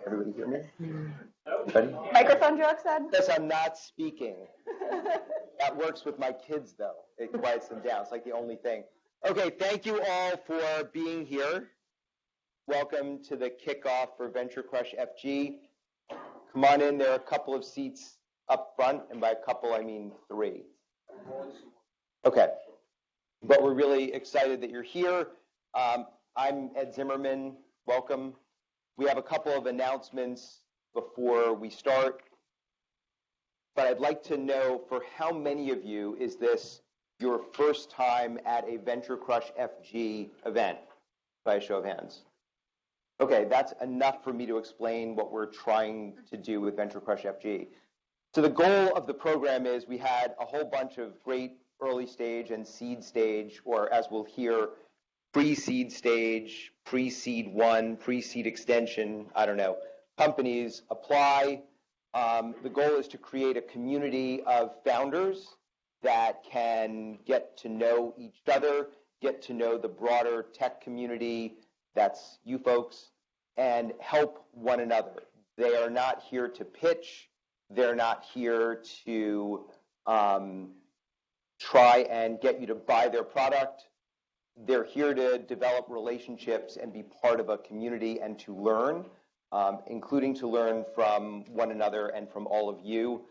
Everybody hear me? Anybody? Microphone jokes, Ed? Yes, I'm not speaking. That works with my kids, though. It quiets them down. It's like the only thing. Okay, thank you all for being here. Welcome to the kickoff for VentureCrushFG. Come on in. There are a couple of seats up front, and by a couple, I mean 3. Okay, but we're really excited that you're here. I'm Ed Zimmerman. Welcome. We have a couple of announcements before we start, but I'd like to know for how many of you is this your first time at a VentureCrushFG event? By a show of hands. Okay, that's enough for me to explain what we're trying to do with VentureCrushFG. So the goal of the program is we had a whole bunch of great early stage and seed stage, or as we'll hear, pre-seed stage, pre-seed 1, pre-seed extension, I don't know, companies apply. The goal is to create a community of founders that can get to know each other, get to know the broader tech community, that's you folks, and help one another. They are not here to pitch. They're not here to try and get you to buy their product. They're here to develop relationships and be part of a community and to learn, including to learn from one another and from all of you.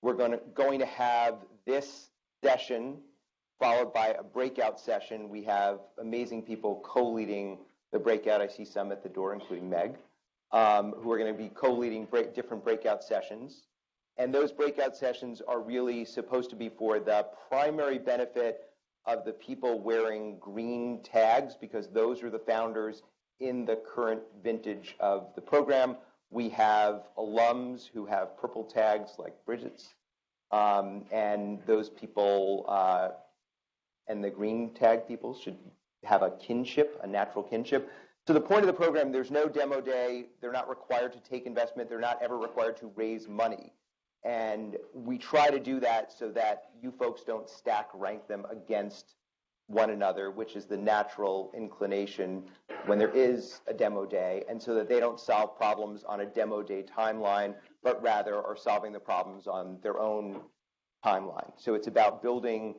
We're going to have this session followed by a breakout session. We have amazing people co-leading the breakout. I see some at the door, including Meg, who are going to be co-leading different breakout sessions. And those breakout sessions are really supposed to be for the primary benefit of the people wearing green tags, because those are the founders in the current vintage of the program. We have alums who have purple tags like Bridget's, and those people and the green tag people should have a kinship, a natural kinship. So the point of the program, there's no demo day. They're not required to take investment. They're not ever required to raise money. And we try to do that so that you folks don't stack rank them against one another, which is the natural inclination when there is a demo day, and so that they don't solve problems on a demo day timeline, but rather are solving the problems on their own timeline. So it's about building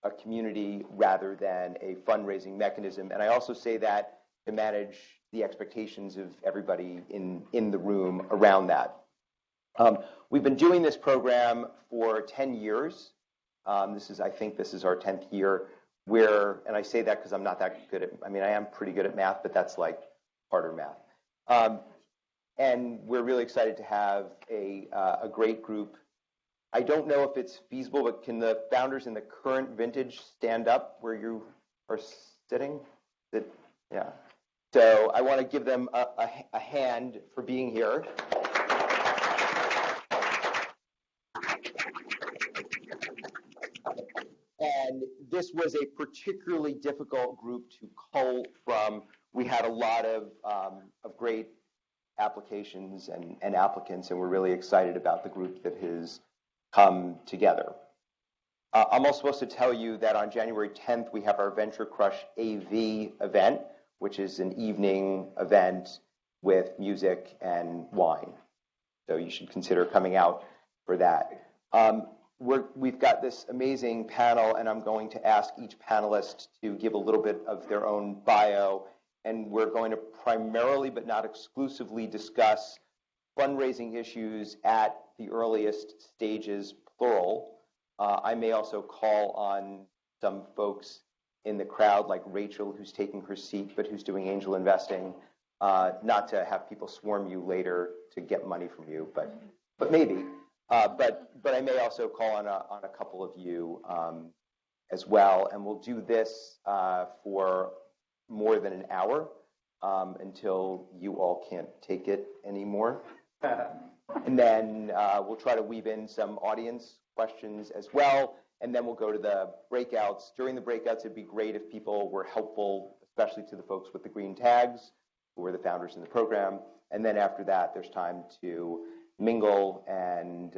a community rather than a fundraising mechanism. And I also say that to manage the expectations of everybody in the room around that. We've been doing this program for 10 years. I think this is our 10th year, and I say that because I'm not that good I am pretty good at math, but that's like harder math. And we're really excited to have a great group. I don't know if it's feasible, but can the founders in the current vintage stand up where you are sitting? Yeah. So I want to give them a hand for being here. And this was a particularly difficult group to cull from. We had a lot of great applications and applicants, and we're really excited about the group that has come together. I'm also supposed to tell you that on January 10th, we have our Venture Crush AV event, which is an evening event with music and wine. So you should consider coming out for that. We've got this amazing panel, and I'm going to ask each panelist to give a little bit of their own bio, and we're going to primarily but not exclusively discuss fundraising issues at the earliest stages, plural. I may also call on some folks in the crowd, like Rachel, who's taking her seat, but who's doing angel investing, not to have people swarm you later to get money from you, but maybe. But I may also call on a couple of you as well, and we'll do this for more than an hour until you all can't take it anymore. And then we'll try to weave in some audience questions as well, and then we'll go to the breakouts. During the breakouts, it'd be great if people were helpful, especially to the folks with the green tags, who are the founders in the program. And then after that, there's time to mingle and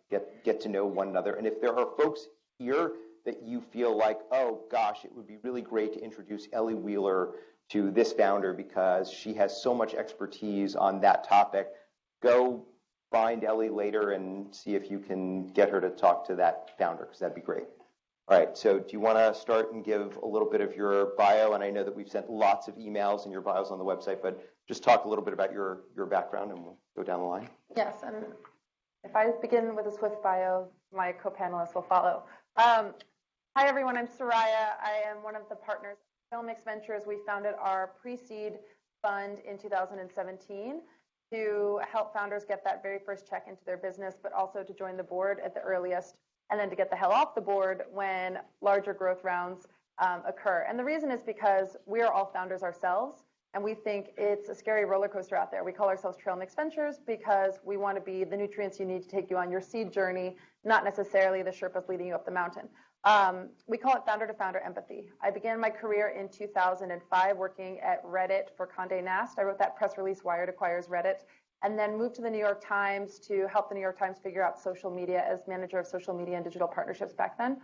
get to know one another. And if there are folks here that you feel like, oh gosh, it would be really great to introduce Ellie Wheeler to this founder because she has so much expertise on that topic, go find Ellie later and see if you can get her to talk to that founder, because that'd be great. All right, so do you want to start and give a little bit of your bio? And I know that we've sent lots of emails and your bios on the website, but just talk a little bit about your background and we'll go down the line. Yes, and if I begin with a swift bio, my co-panelists will follow. Hi everyone, I'm Soraya. I am one of the partners at Filmix Ventures. We founded our pre-seed fund in 2017 to help founders get that very first check into their business, but also to join the board at the earliest, and then to get the hell off the board when larger growth rounds occur. And the reason is because we are all founders ourselves, and we think it's a scary roller coaster out there. We call ourselves Trail Mix Ventures because we want to be the nutrients you need to take you on your seed journey, not necessarily the Sherpas leading you up the mountain. We call it founder-to-founder empathy. I began my career in 2005 working at Reddit for Condé Nast. I wrote that press release, Wired Acquires Reddit, and then moved to the New York Times to help the New York Times figure out social media as manager of social media and digital partnerships back then.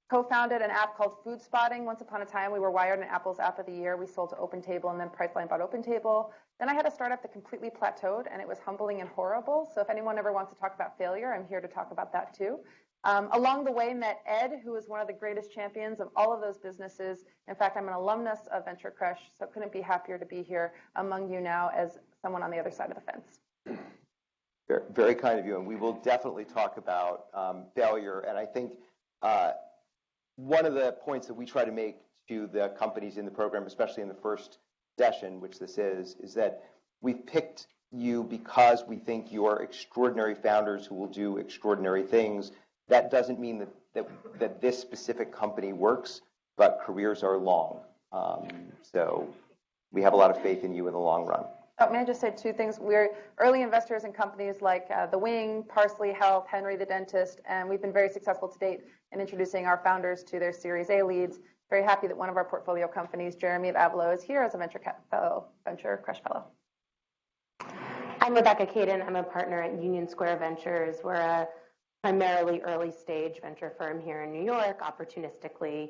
Co-founded an app called Food Spotting. Once upon a time, we were Wired and Apple's App of the Year. We sold to OpenTable, and then Priceline bought OpenTable. Then I had a startup that completely plateaued, and it was humbling and horrible. So if anyone ever wants to talk about failure, I'm here to talk about that too. Along the way, met Ed, who is one of the greatest champions of all of those businesses. In fact, I'm an alumnus of VentureCrush, so couldn't be happier to be here among you now as someone on the other side of the fence. Very, very kind of you, and we will definitely talk about failure. And I think one of the points that we try to make to the companies in the program, especially in the first session, which this is that we've picked you because we think you're extraordinary founders who will do extraordinary things. That doesn't mean that this specific company works, but careers are long. So we have a lot of faith in you in the long run. Oh, may I just say two things? We're early investors in companies like The Wing, Parsley Health, Henry the Dentist, and we've been very successful to date in introducing our founders to their Series A leads. Very happy that one of our portfolio companies, Jeremy of Avalo, is here as a VentureCrush fellow. I'm Rebecca Caden. I'm a partner at Union Square Ventures. We're a primarily early stage venture firm here in New York, opportunistically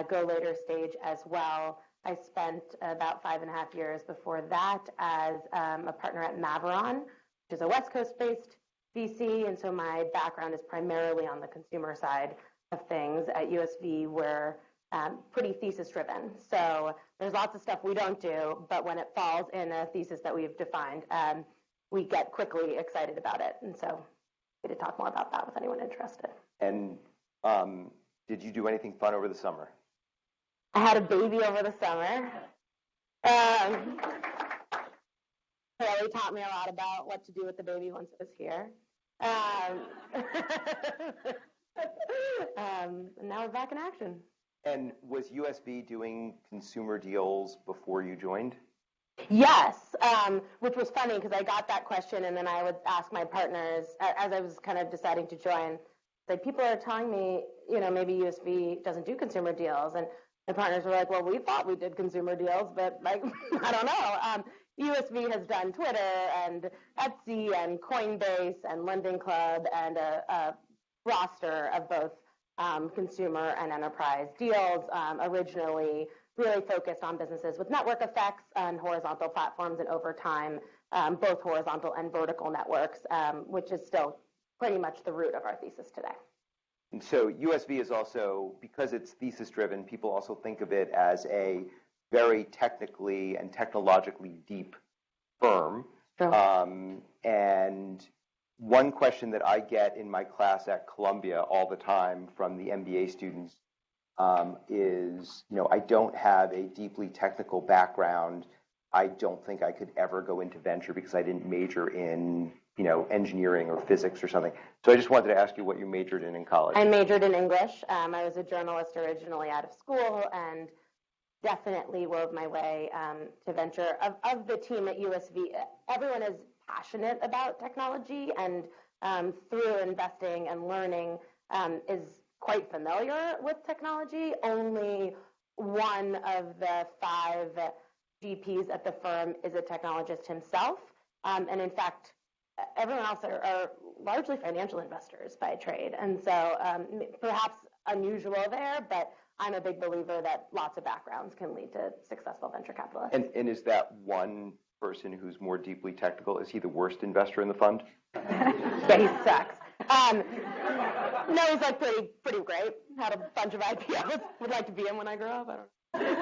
go later stage as well. I spent about 5.5 years before that as a partner at Maveron, which is a West Coast-based VC, and so my background is primarily on the consumer side of things. At USV, we're pretty thesis-driven, so there's lots of stuff we don't do, but when it falls in a thesis that we've defined, we get quickly excited about it, and so we could talk more about that with anyone interested. And did you do anything fun over the summer? I had a baby over the summer. Haley taught me a lot about what to do with the baby once it was here. And now we're back in action. And was USB doing consumer deals before you joined? Yes, which was funny because I got that question and then I would ask my partners as I was kind of deciding to join, like, people are telling me, maybe USB doesn't do consumer deals. And my partners were like, well, we thought we did consumer deals, but like, I don't know. USB has done Twitter and Etsy and Coinbase and Lending Club and a roster of both consumer and enterprise deals, originally really focused on businesses with network effects and horizontal platforms, and over time, both horizontal and vertical networks, which is still pretty much the root of our thesis today. And so USB is also, because it's thesis-driven, people also think of it as a very technically and technologically deep firm. Sure. And one question that I get in my class at Columbia all the time from the MBA students is, I don't have a deeply technical background. I don't think I could ever go into venture because I didn't major in, engineering or physics or something. So I just wanted to ask you what you majored in college. I majored in English. I was a journalist originally out of school and definitely wove my way to venture. Of the team at USV, everyone is passionate about technology and through investing and learning is quite familiar with technology. Only one of the 5 GPs at the firm is a technologist himself. And in fact, everyone else are largely financial investors by trade. And so perhaps unusual there, but I'm a big believer that lots of backgrounds can lead to successful venture capitalists. And is that one person who's more deeply technical, is he the worst investor in the fund? Yeah, he sucks. No, he's like pretty great. Had a bunch of IPOs. Would like to be him when I grow up. I don't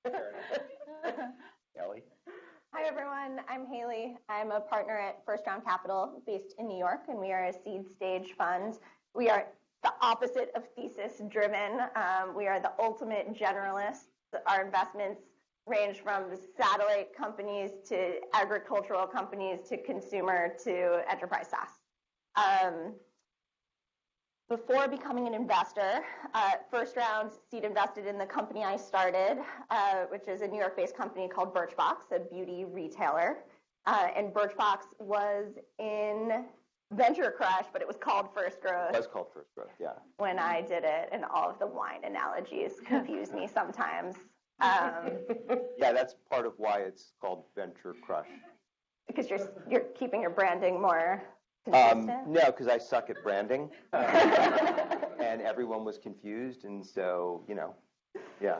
know. Kelly? Hi, everyone. I'm Haley. I'm a partner at First Round Capital based in New York, and we are a seed stage fund. We are the opposite of thesis driven. We are the ultimate generalists. Our investments range from satellite companies to agricultural companies to consumer to enterprise SaaS. Before becoming an investor, First Round seed invested in the company I started, which is a New York-based company called Birchbox, a beauty retailer. And Birchbox was in VentureCrush, but it was called First Growth. It was called First Growth, yeah. When I did it, and all of the wine analogies confuse me sometimes. Yeah, that's part of why it's called Venture Crush. Because you're keeping your branding more consistent? No, because I suck at branding. And everyone was confused, and so, yeah.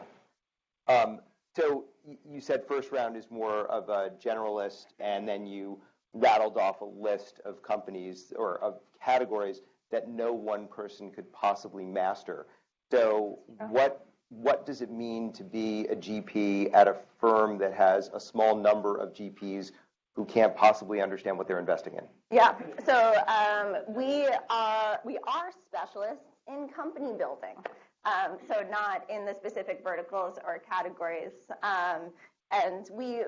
So you said First Round is more of a generalist, and then you rattled off a list of companies or of categories that no one person could possibly master. So what does it mean to be a GP at a firm that has a small number of GPs who can't possibly understand what they're investing in? Yeah, so we are specialists in company building, so not in the specific verticals or categories. And we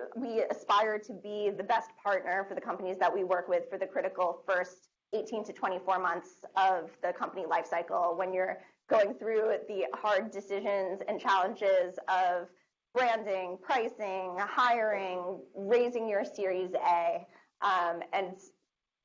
aspire to be the best partner for the companies that we work with for the critical first 18 to 24 months of the company life cycle, when you're going through the hard decisions and challenges of branding, pricing, hiring, raising your Series A, and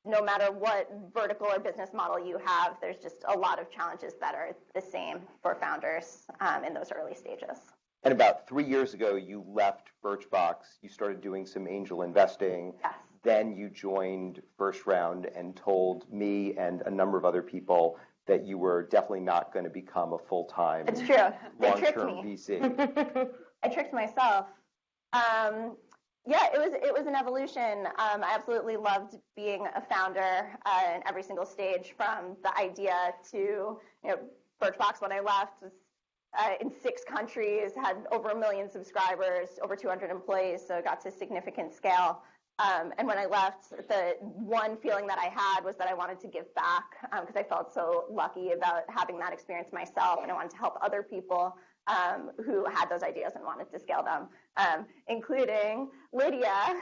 no matter what vertical or business model you have, there's just a lot of challenges that are the same for founders in those early stages. And about 3 years ago, you left Birchbox. You started doing some angel investing. Yes. Then you joined First Round and told me and a number of other people that you were definitely not going to become a full-time, It's true. They tricked long-term me. VC. I tricked myself. Yeah, it was an evolution. I absolutely loved being a founder in every single stage, from the idea to, Birchbox when I left was in 6 countries, had over 1 million subscribers, over 200 employees, so it got to significant scale. And when I left, the one feeling that I had was that I wanted to give back, because I felt so lucky about having that experience myself, and I wanted to help other people who had those ideas and wanted to scale them, including Lydia,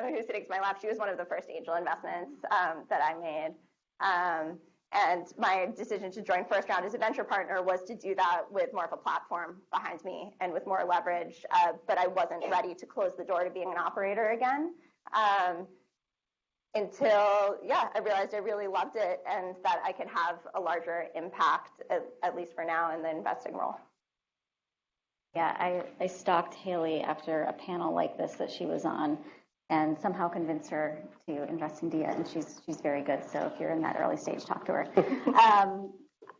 who's sitting to my left. She was one of the first angel investments that I made. And my decision to join First Round as a venture partner was to do that with more of a platform behind me and with more leverage, but I wasn't ready to close the door to being an operator again. Until, I realized I really loved it and that I could have a larger impact, at least for now, in the investing role. Yeah, I stalked Haley after a panel like this that she was on and somehow convinced her to invest in Dia, and she's very good, so if you're in that early stage, talk to her.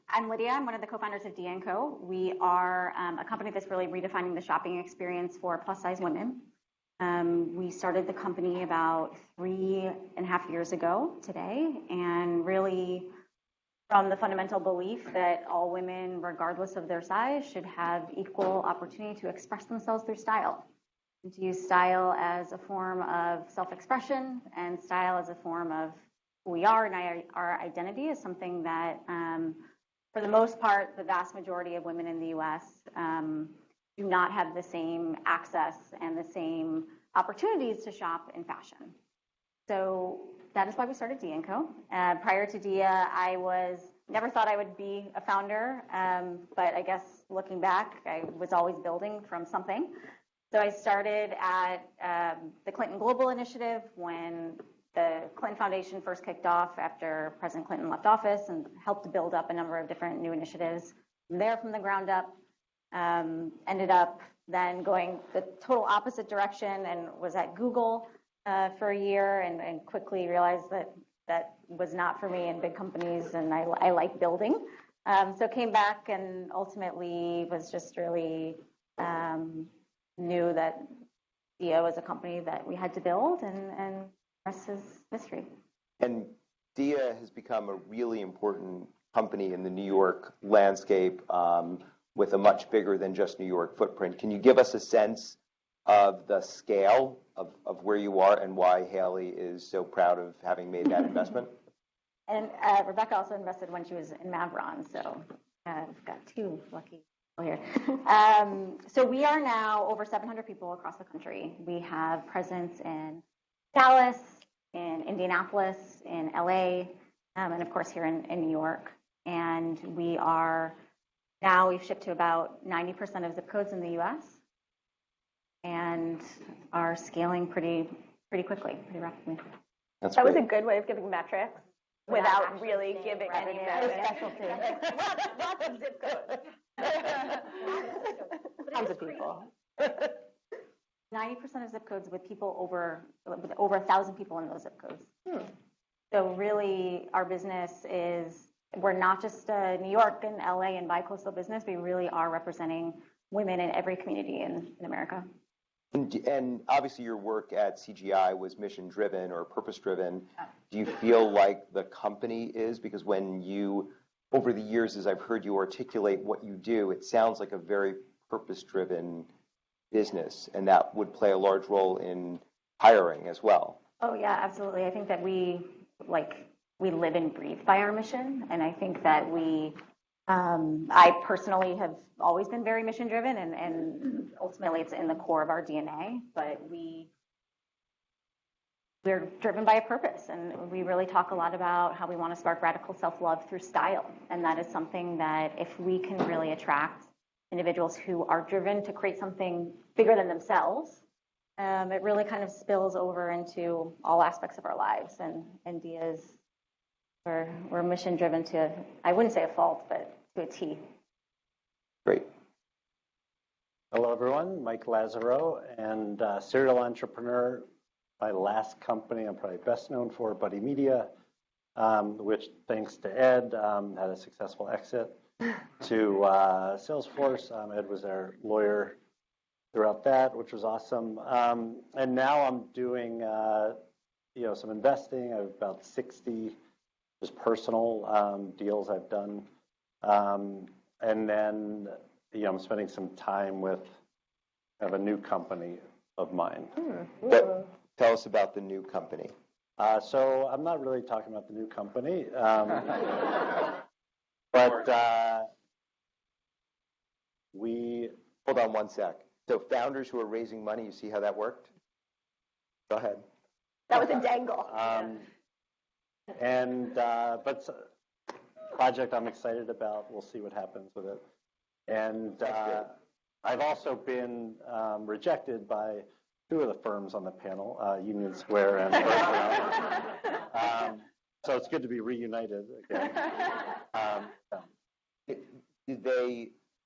I'm Lydia. I'm one of the co-founders of Dia & Co. We are a company that's really redefining the shopping experience for plus-size women. We started the company about 3.5 years ago today, and really from the fundamental belief that all women, regardless of their size, should have equal opportunity to express themselves through style, and to use style as a form of self-expression, and style as a form of who we are, and our identity is something that, for the most part, the vast majority of women in the U.S. Do not have the same access and the same opportunities to shop in fashion. So that is why we started Dia & Co. Prior to Dia, I never thought I would be a founder, but I guess looking back, I was always building from something. So I started at the Clinton Global Initiative when the Clinton Foundation first kicked off after President Clinton left office, and helped to build up a number of different new initiatives there from the ground up. Ended up then going the total opposite direction and was at Google for a year, and quickly realized that was not for me in big companies, and I like building. So came back and ultimately was just really knew that Dia was a company that we had to build, and the rest is history. And Dia has become a really important company in the New York landscape with a much bigger than just New York footprint. Can you give us a sense of the scale of where you are and why Haley is so proud of having made that investment? And Rebecca also invested when she was in Mavron, so I've got two lucky people here. So we are now over 700 people across the country. We have presence in Dallas, in Indianapolis, in LA, and of course here in New York. And we've shipped to about 90% of zip codes in the US and are scaling pretty quickly, pretty rapidly. That was a good way of giving metrics without really giving any metrics. Specialty. Lots of zip codes. Tons of people. 90% of zip codes with over 1,000 people in those zip codes. So really, our business we're not just a New York and LA and bi-coastal business. We really are representing women in every community in America. And obviously your work at CGI was mission-driven or purpose-driven. Do you feel like the company is? Because over the years, as I've heard you articulate what you do, it sounds like a very purpose-driven business, and that would play a large role in hiring as well. Oh yeah, absolutely. I think that we live and breathe by our mission, and I think that I personally have always been very mission driven, and ultimately it's in the core of our DNA, but we're driven by a purpose, and we really talk a lot about how we want to spark radical self-love through style, and that is something that if we can really attract individuals who are driven to create something bigger than themselves, it really kind of spills over into all aspects of our lives, and Dia's we're mission driven to, I wouldn't say a fault, but to a T. Great. Hello, everyone. Mike Lazaro, and serial entrepreneur. My last company I'm probably best known for, Buddy Media, which, thanks to Ed, had a successful exit to Salesforce. Ed was our lawyer throughout that, which was awesome. And now I'm doing some investing. I have about 60 just personal deals I've done. And then I'm spending some time with kind of a new company of mine. Tell us about the new company. So I'm not really talking about the new company, but we... Hold on one sec. So founders who are raising money, you see how that worked? Go ahead. That was a dangle. But project I'm excited about. We'll see what happens with it. And I've also been rejected by two of the firms on the panel, Union Square and First Round. So it's good to be reunited again.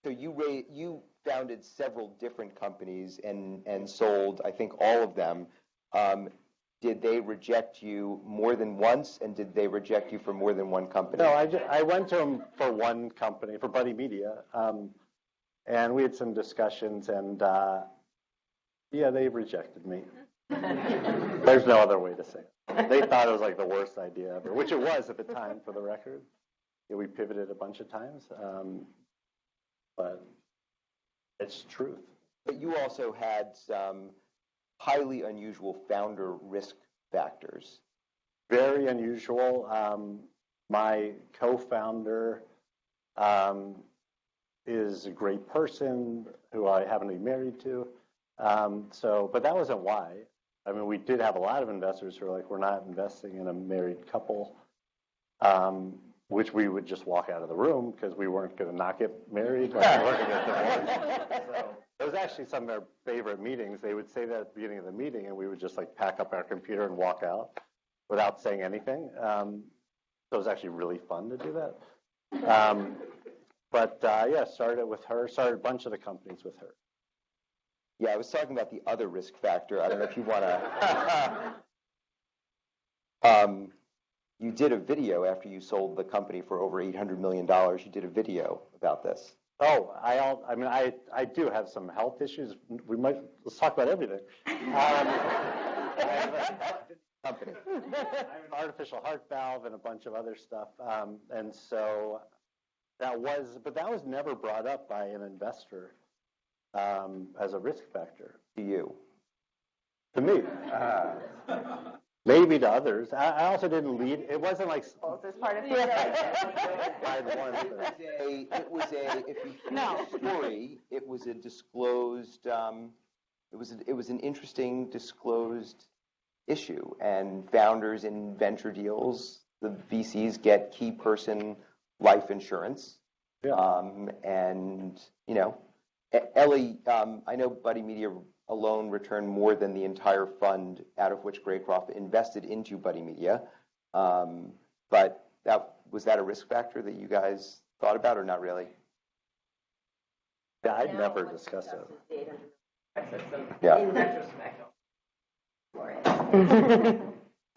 So you founded several different companies and sold, I think, all of them. Did they reject you more than once, and did they reject you for more than one company? No, I went to them for one company, for Buddy Media, and we had some discussions, and they rejected me. There's no other way to say it. They thought it was like the worst idea ever, which it was at the time, for the record. We pivoted a bunch of times, but it's truth. But you also had some highly unusual founder risk factors. Very unusual. My co-founder is a great person who I happen to be married to. But that wasn't why. I mean, we did have a lot of investors who were like, we're not investing in a married couple, which we would just walk out of the room because we weren't going to not get married. We weren't going to get divorced. So it was actually some of our favorite meetings. They would say that at the beginning of the meeting, and we would just like pack up our computer and walk out without saying anything. So it was actually really fun to do that. Started with her, started a bunch of the companies with her. Yeah, I was talking about the other risk factor. I don't know if you want to. You did a video after you sold the company for over $800 million. You did a video about this. Oh, I do have some health issues. Let's talk about everything. Company. I have an artificial heart valve and a bunch of other stuff. And so that was never brought up by an investor as a risk factor. To you. To me. Maybe to others. I also didn't lead. It wasn't like. Well, is this part of It was if you hear the story, it was a disclosed, it was an interesting disclosed issue. And founders in venture deals, the VCs get key person life insurance. Yeah. And, Ellie, I know Buddy Media alone returned more than the entire fund out of which Graycroft invested into Buddy Media. But was that a risk factor that you guys thought about or not really? Yeah, I'd never discussed it. Yeah. In retrospect.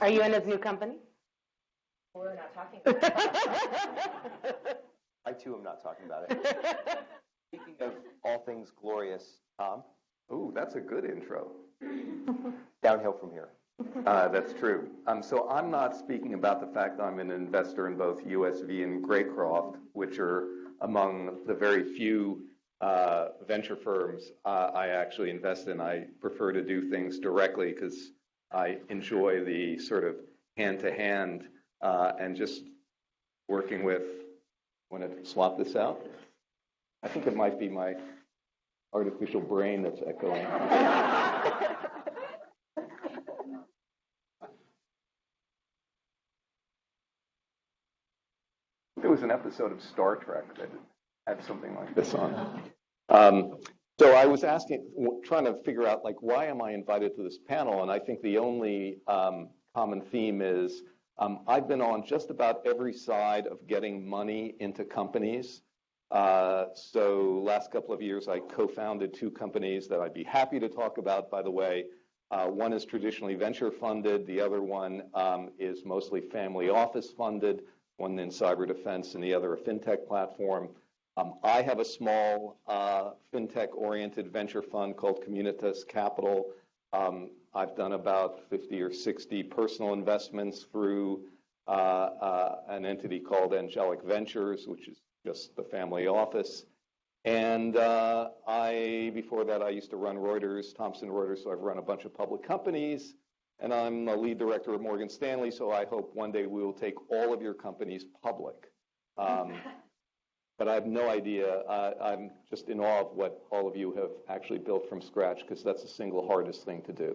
Are you in his new company? We're not talking about it. I too am not talking about it. Speaking of all things glorious, Tom, Oh, that's a good intro. downhill from here. That's true. So I'm not speaking about the fact that I'm an investor in both USV and Graycroft, which are among the very few venture firms I actually invest in. I prefer to do things directly because I enjoy the sort of hand-to-hand and just working with. Want to swap this out? I think it might be my artificial brain that's echoing. There was an episode of Star Trek that had something like this on. So I was trying to figure out, like, why am I invited to this panel? And I think the only common theme is I've been on just about every side of getting money into companies. So last couple of years, I co-founded 2 companies that I'd be happy to talk about, by the way. One is traditionally venture funded. The other one is mostly family office funded, one in cyber defense and the other a fintech platform. I have a small fintech-oriented venture fund called Communitas Capital. I've done about 50 or 60 personal investments through an entity called Angelic Ventures, which is just the family office. And before that, I used to run Reuters, Thomson Reuters, so I've run a bunch of public companies. And I'm the lead director of Morgan Stanley, so I hope one day we will take all of your companies public. But I have no idea. I'm just in awe of what all of you have actually built from scratch, because that's the single hardest thing to do.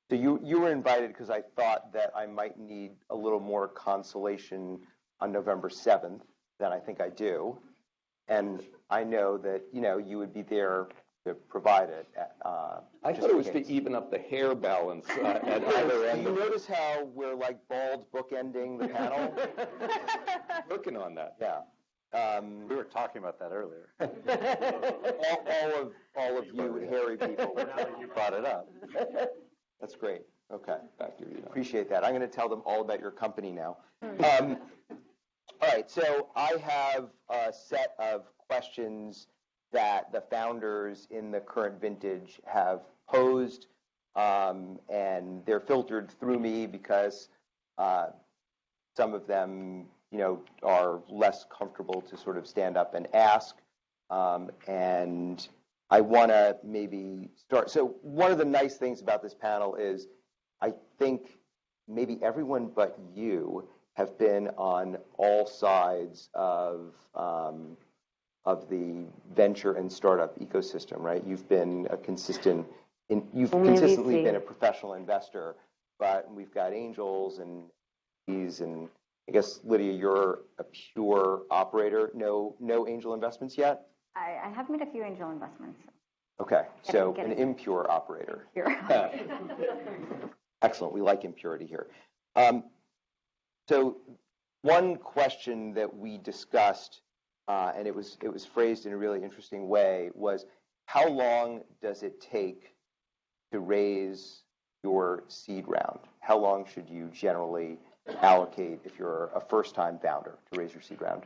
So you were invited because I thought that I might need a little more consolation on November 7th than I think I do. And I know that, you would be there to provide it. I thought it was to even up the hair balance at either end. You notice how we're like balds bookending the panel? Working on that. Yeah. We were talking about that earlier. all of you hairy people. Now that you brought it up. That's great. Okay. Back to you. Appreciate that. I'm going to tell them all about your company now. All right. So I have a set of questions that the founders in the current vintage have posed, and they're filtered through me because some of them, are less comfortable to sort of stand up and ask. And I want to maybe start. So one of the nice things about this panel is I think maybe everyone but you have been on all sides of the venture and startup ecosystem, right? You've been consistently been a professional investor, but we've got angels and I guess, Lydia, you're a pure operator. No angel investments yet? I have made a few angel investments. Okay, so an impure operator. Excellent. We like impurity here. So one question that we discussed, and it was phrased in a really interesting way, was how long does it take to raise your seed round? How long should you generally allocate if you're a first-time founder to raise your seed round?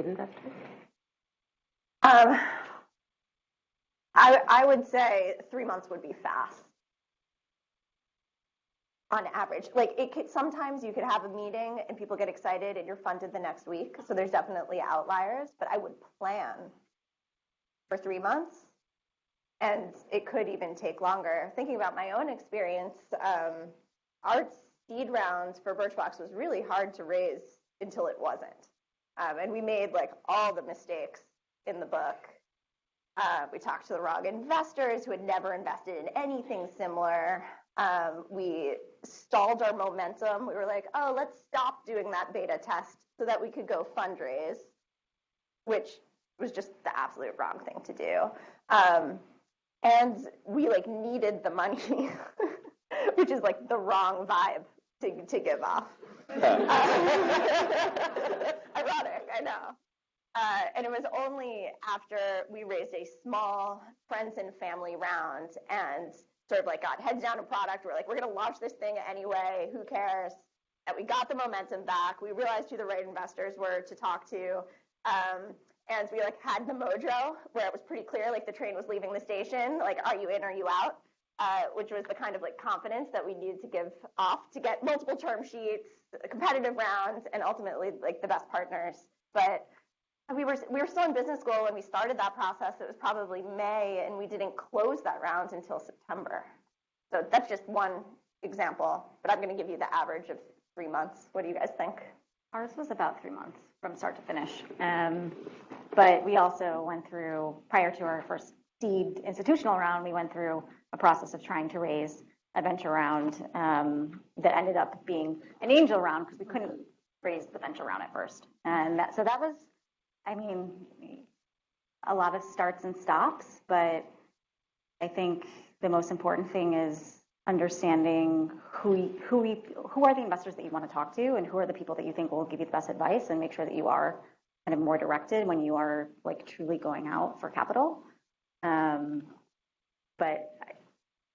lead investors? I would say 3 months would be fast. On average, like sometimes you could have a meeting and people get excited and you're funded the next week. So there's definitely outliers, but I would plan for 3 months, and it could even take longer. Thinking about my own experience, our seed round for Birchbox was really hard to raise until it wasn't, and we made like all the mistakes in the book. We talked to the wrong investors who had never invested in anything similar. We stalled our momentum. We were like, oh, let's stop doing that beta test so that we could go fundraise, which was just the absolute wrong thing to do. And we like needed the money, which is like the wrong vibe to give off. Ironic, I know. And it was only after we raised a small friends and family round and sort of like got heads down to product. We're like, we're going to launch this thing anyway. Who cares? That we got the momentum back. We realized who the right investors were to talk to. And we like had the mojo where it was pretty clear, like the train was leaving the station. Like, are you in, are you out? Which was the kind of like confidence that we needed to give off to get multiple term sheets, competitive rounds, and ultimately like the best partners. But we were still in business school when we started that process. It was probably May, and we didn't close that round until September. So that's just one example, but I'm going to give you the average of 3 months. What do you guys think? Ours was about 3 months from start to finish. But we also went through, prior to our first seed institutional round, we went through a process of trying to raise a venture round that ended up being an angel round because we couldn't raise the venture round at first. And that was, I mean, a lot of starts and stops, but I think the most important thing is understanding who are the investors that you want to talk to and who are the people that you think will give you the best advice, and make sure that you are kind of more directed when you are like truly going out for capital. But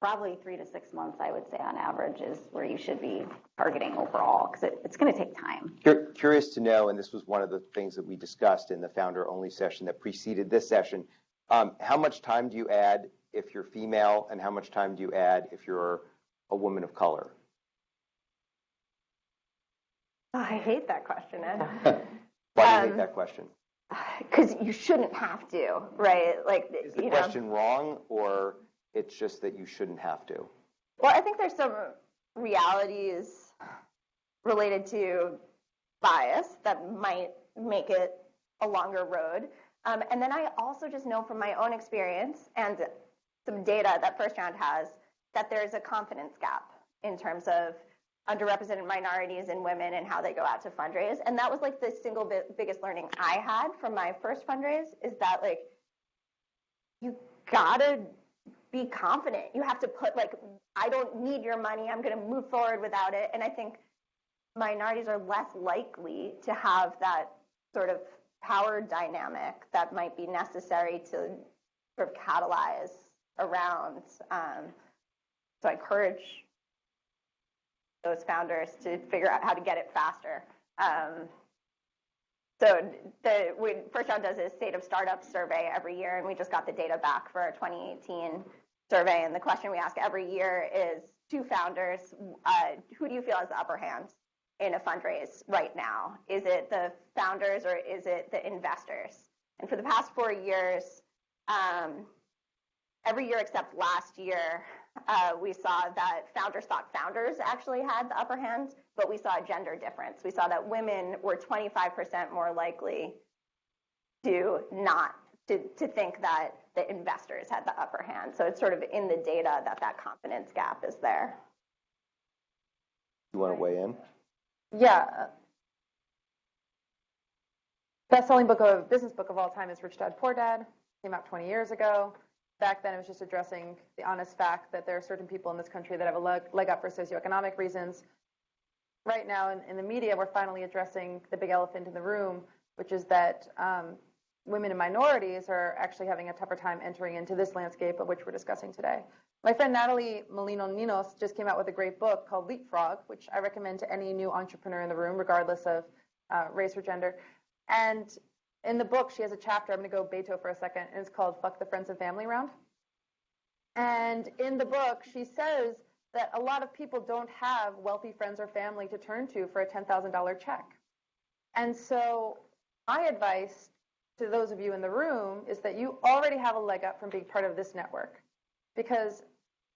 probably 3 to 6 months, I would say on average, is where you should be targeting overall, because it's going to take time. Curious to know, and this was one of the things that we discussed in the founder-only session that preceded this session, how much time do you add if you're female, and how much time do you add if you're a woman of color? Oh, I hate that question, Ed. Why do you hate that question? Because you shouldn't have to, right? Like, is the question wrong, or it's just that you shouldn't have to? Well, I think there's some realities related to bias that might make it a longer road. And then I also just know from my own experience and some data that First Round has that there's a confidence gap in terms of underrepresented minorities and women and how they go out to fundraise. And that was like the single biggest learning I had from my first fundraise, is that like you gotta be confident. You have to put like, I don't need your money, I'm going to move forward without it. And I think minorities are less likely to have that sort of power dynamic that might be necessary to sort of catalyze around. So I encourage those founders to figure out how to get it faster. So First Round does a State of Startups survey every year, and we just got the data back for our 2018 survey. And the question we ask every year is to founders, who do you feel has the upper hand in a fundraise right now? Is it the founders or is it the investors? And for the past 4 years, every year except last year, we saw that founders thought founders actually had the upper hand, but we saw a gender difference. We saw that women were 25% more likely to think that the investors had the upper hand. So it's sort of in the data that confidence gap is there. You want to weigh in? Yeah. Best-selling business book of all time is Rich Dad, Poor Dad. Came out 20 years ago. Back then, it was just addressing the honest fact that there are certain people in this country that have a leg up for socioeconomic reasons. Right now, in the media, we're finally addressing the big elephant in the room, which is that women and minorities are actually having a tougher time entering into this landscape of which we're discussing today. My friend Natalie Molino-Ninos just came out with a great book called Leapfrog, which I recommend to any new entrepreneur in the room, regardless of race or gender. And in the book, she has a chapter, I'm going to go Beto for a second, and it's called Fuck the Friends and Family Round. And in the book, she says that a lot of people don't have wealthy friends or family to turn to for a $10,000 check. And so my advice to those of you in the room is that you already have a leg up from being part of this network, because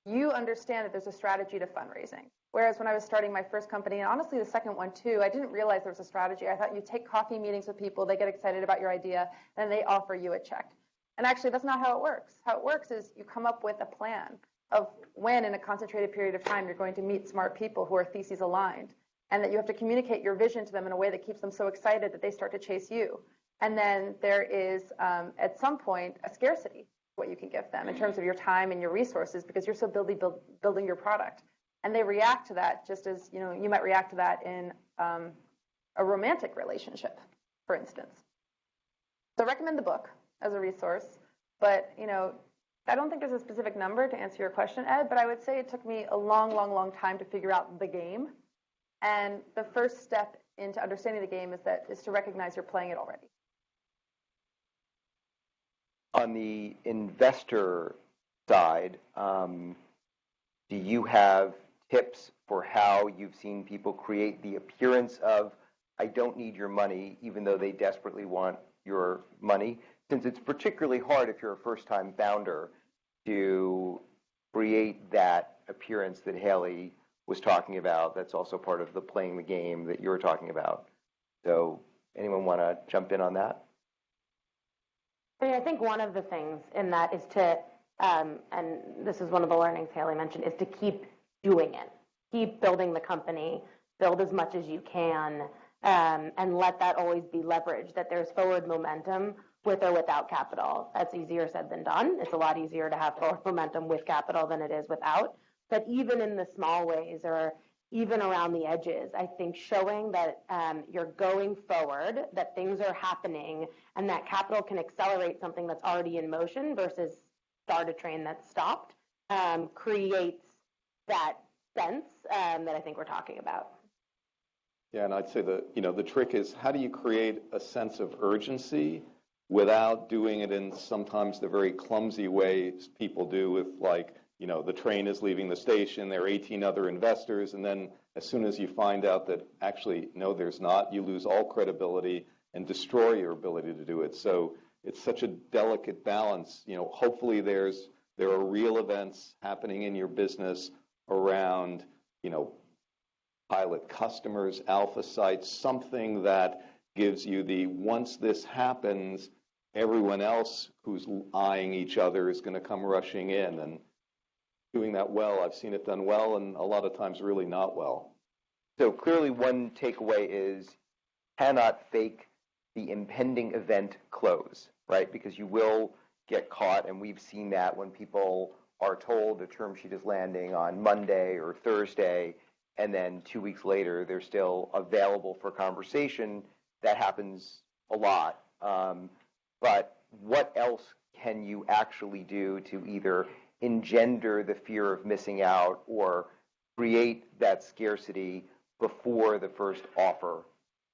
you understand that there's a strategy to fundraising. Whereas when I was starting my first company, and honestly the second one too, I didn't realize there was a strategy. I thought you take coffee meetings with people, they get excited about your idea, and they offer you a check. And actually, that's not how it works. How it works is you come up with a plan of when, in a concentrated period of time, you're going to meet smart people who are theses aligned, and that you have to communicate your vision to them in a way that keeps them so excited that they start to chase you. And then there is, at some point, a scarcity, what you can give them in terms of your time and your resources, because you're so building your product. And they react to that just as you might react to that in a romantic relationship, for instance. So I recommend the book as a resource, but I don't think there's a specific number to answer your question, Ed, but I would say it took me a long time to figure out the game. And the first step into understanding the game is to recognize you're playing it already. On the investor side, do you have tips for how you've seen people create the appearance of, I don't need your money, even though they desperately want your money? Since it's particularly hard if you're a first-time founder to create that appearance that Haley was talking about. That's also part of the playing the game that you were talking about. So anyone want to jump in on that? I think one of the things in that is to, and this is one of the learnings Haley mentioned, is to keep doing it. Keep building the company, build as much as you can, and let that always be leveraged, that there's forward momentum with or without capital. That's easier said than done. It's a lot easier to have forward momentum with capital than it is without. But even in the small ways, or even around the edges, I think showing that you're going forward, that things are happening, and that capital can accelerate something that's already in motion versus start a train that's stopped, creates that sense that I think we're talking about. Yeah, and I'd say the trick is, how do you create a sense of urgency without doing it in sometimes the very clumsy ways people do with, like, the train is leaving the station, there are 18 other investors, and then as soon as you find out that actually, no, there's not, you lose all credibility and destroy your ability to do it. So it's such a delicate balance. Hopefully there are real events happening in your business around, pilot customers, alpha sites, something that gives you once this happens, everyone else who's eyeing each other is going to come rushing in. And doing that well, I've seen it done well, and a lot of times really not well. So clearly one takeaway is cannot fake the impending event close, right? Because you will get caught, and we've seen that when people are told a term sheet is landing on Monday or Thursday, and then 2 weeks later they're still available for conversation. That happens a lot. But what else can you actually do to either engender the fear of missing out or create that scarcity before the first offer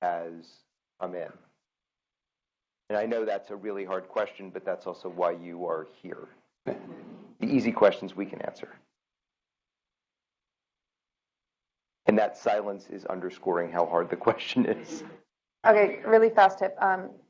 has come in? And I know that's a really hard question, but that's also why you are here. The easy questions we can answer. And that silence is underscoring how hard the question is. Okay, really fast tip.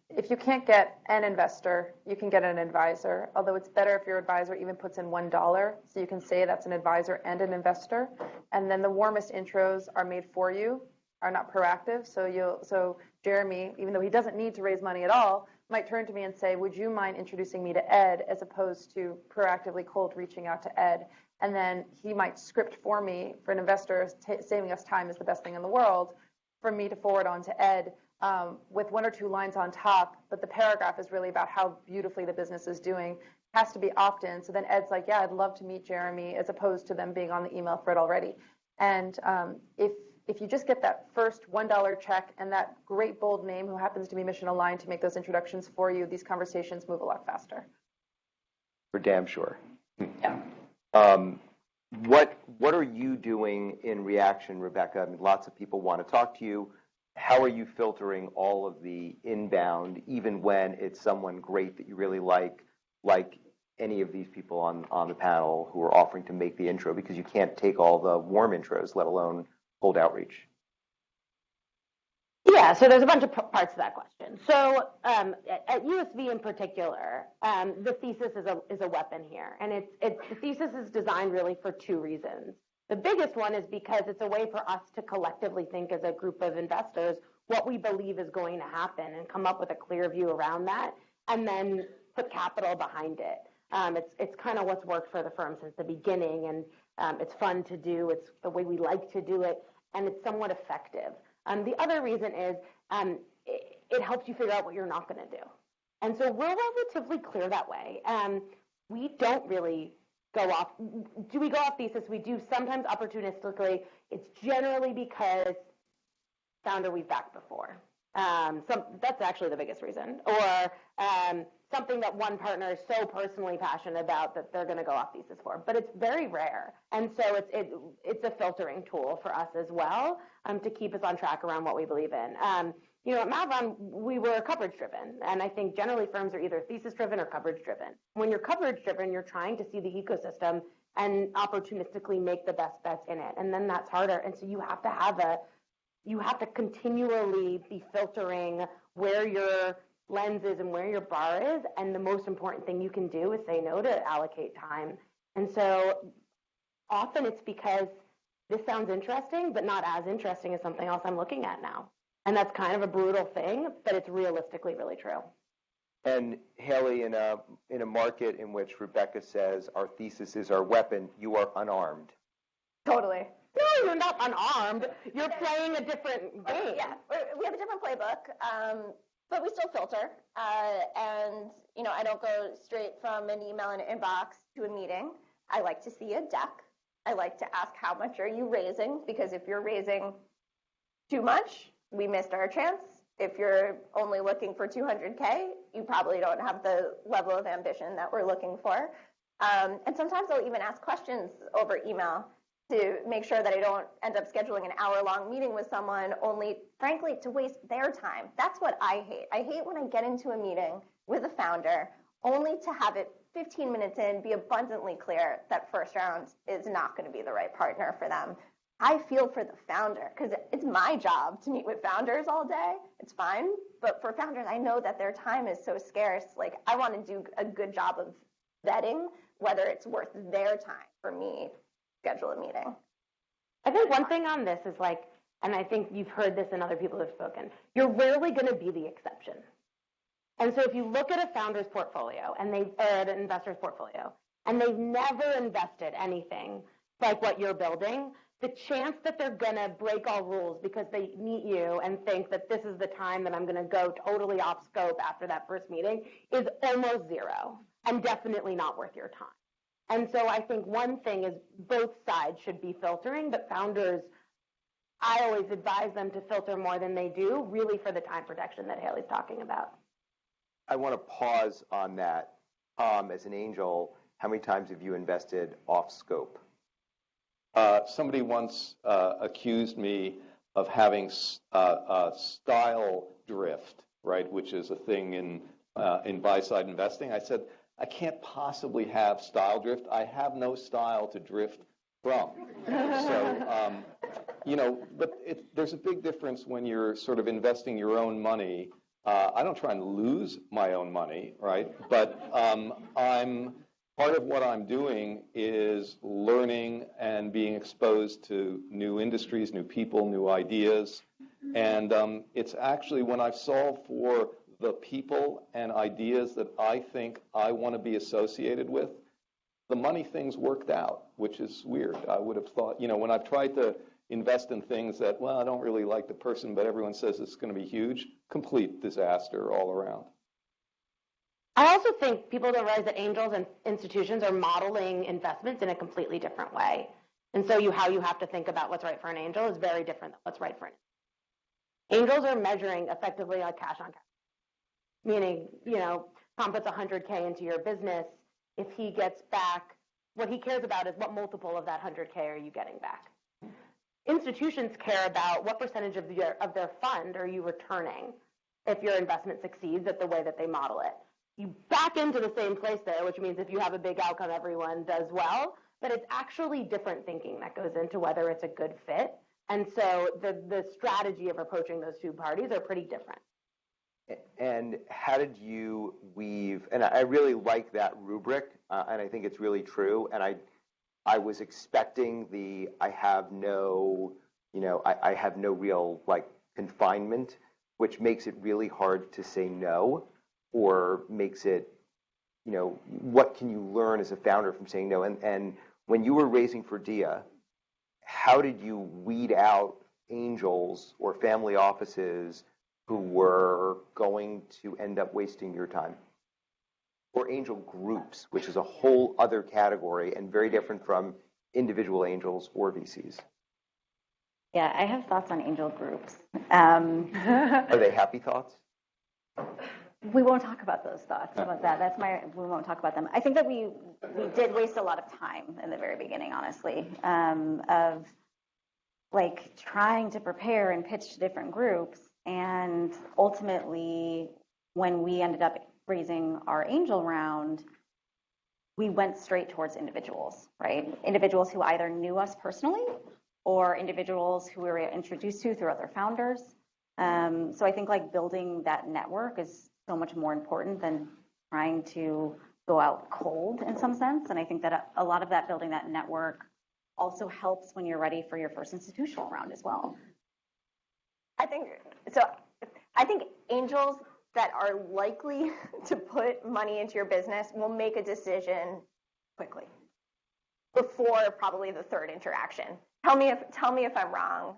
If you can't get an investor, you can get an advisor, although it's better if your advisor even puts in $1, so you can say that's an advisor and an investor. And then the warmest intros are made for you, are not proactive. So Jeremy, even though he doesn't need to raise money at all, might turn to me and say, would you mind introducing me to Ed, as opposed to proactively cold reaching out to Ed. And then he might script for me. For an investor, saving us time is the best thing in the world, for me to forward on to Ed. With 1 or 2 lines on top, but the paragraph is really about how beautifully the business is doing. It has to be opt-in. So then Ed's like, yeah, I'd love to meet Jeremy, as opposed to them being on the email thread already. And if you just get that first $1 check and that great bold name who happens to be mission aligned to make those introductions for you, these conversations move a lot faster. For damn sure. Yeah. What are you doing in reaction, Rebecca? I mean, lots of people want to talk to you. how are you filtering all of the inbound, even when it's someone great that you really like any of these people on the panel who are offering to make the intro, because you can't take all the warm intros, let alone cold outreach? Yeah, so there's a bunch of parts to that question. So at USV in particular, the thesis is a weapon here, and the thesis is designed really for two reasons. The biggest one is because it's a way for us to collectively think as a group of investors what we believe is going to happen and come up with a clear view around that, and then put capital behind it. It's kind of what's worked for the firm since the beginning, and it's fun to do. It's the way we like to do it, and it's somewhat effective. The other reason is it helps you figure out what you're not going to do. And so we're relatively clear that way. We don't really go off. Do we go off thesis? We do sometimes opportunistically. It's generally because founder we've backed before. That's actually the biggest reason. Or something that one partner is so personally passionate about that they're going to go off thesis for. But it's very rare. And so it's a filtering tool for us as well to keep us on track around what we believe in. At Mavron, we were coverage driven. And I think generally firms are either thesis driven or coverage driven. When you're coverage driven, you're trying to see the ecosystem and opportunistically make the best bets in it. And then that's harder. And so you have to continually be filtering where your lens is and where your bar is. And the most important thing you can do is say no to allocate time. And so often it's because this sounds interesting, but not as interesting as something else I'm looking at now. And that's kind of a brutal thing, but it's realistically really true. And Haley, in a market in which Rebecca says our thesis is our weapon, you are unarmed. Totally. No, you're not unarmed. You're playing a different game. Yeah, we have a different playbook, but we still filter. And I don't go straight from an email in an inbox to a meeting. I like to see a deck. I like to ask how much are you raising, because if you're raising too much, we missed our chance. If you're only looking for 200K, you probably don't have the level of ambition that we're looking for. And sometimes I'll even ask questions over email to make sure that I don't end up scheduling an hour-long meeting with someone only, frankly, to waste their time. That's what I hate. I hate when I get into a meeting with a founder only to have it 15 minutes in be abundantly clear that first round is not going to be the right partner for them. I feel for the founder because it's my job to meet with founders all day. It's fine. But for founders, I know that their time is so scarce. Like, I want to do a good job of vetting whether it's worth their time for me to schedule a meeting. I think one thing on this is and I think you've heard this and other people have spoken, you're rarely going to be the exception. And so if you look at a founder's portfolio or an investor's portfolio, and they've never invested anything like what you're building, the chance that they're going to break all rules because they meet you and think that this is the time that I'm going to go totally off scope after that first meeting is almost zero and definitely not worth your time. And so I think one thing is both sides should be filtering, but founders, I always advise them to filter more than they do, really for the time protection that Haley's talking about. I want to pause on that. As an angel, how many times have you invested off scope? Somebody once accused me of having style drift, right, which is a thing in buy-side investing. I said, I can't possibly have style drift. I have no style to drift from. So, but there's a big difference when you're sort of investing your own money. I don't try and lose my own money, right? But part of what I'm doing is learning and being exposed to new industries, new people, new ideas. And it's actually when I've solved for the people and ideas that I think I want to be associated with, the money things worked out, which is weird. I would have thought, when I've tried to invest in things that, well, I don't really like the person, but everyone says it's going to be huge, complete disaster all around. I also think people don't realize that angels and institutions are modeling investments in a completely different way. And so how you have to think about what's right for an angel is very different than what's right for an angel. Angels are measuring effectively like cash on cash. Meaning, Tom puts 100K into your business. If he gets back, what he cares about is what multiple of that 100K are you getting back. institutions care about what percentage of their fund are you returning if your investment succeeds at the way that they model it. You back into the same place there, which means if you have a big outcome, everyone does well, but it's actually different thinking that goes into whether it's a good fit. And so the strategy of approaching those two parties are pretty different. And how did you weave, and I really like that rubric, and I think it's really true, and I was expecting I have no real like confinement, which makes it really hard to say no, or makes it, what can you learn as a founder from saying no? And when you were raising for Dia, how did you weed out angels or family offices who were going to end up wasting your time? Or angel groups, which is a whole other category and very different from individual angels or VCs. Yeah, I have thoughts on angel groups. Are they happy thoughts? We won't talk about those thoughts. About that. We won't talk about them. I think that we did waste a lot of time in the very beginning, honestly, of like trying to prepare and pitch to different groups. And ultimately, when we ended up raising our angel round, we went straight towards individuals, right? Individuals who either knew us personally or individuals who we were introduced to through other founders. So I think like building that network is so much more important than trying to go out cold in some sense. And I think that a lot of that building that network also helps when you're ready for your first institutional round as well. I think angels that are likely to put money into your business will make a decision quickly before probably the third interaction. Tell me if I'm wrong.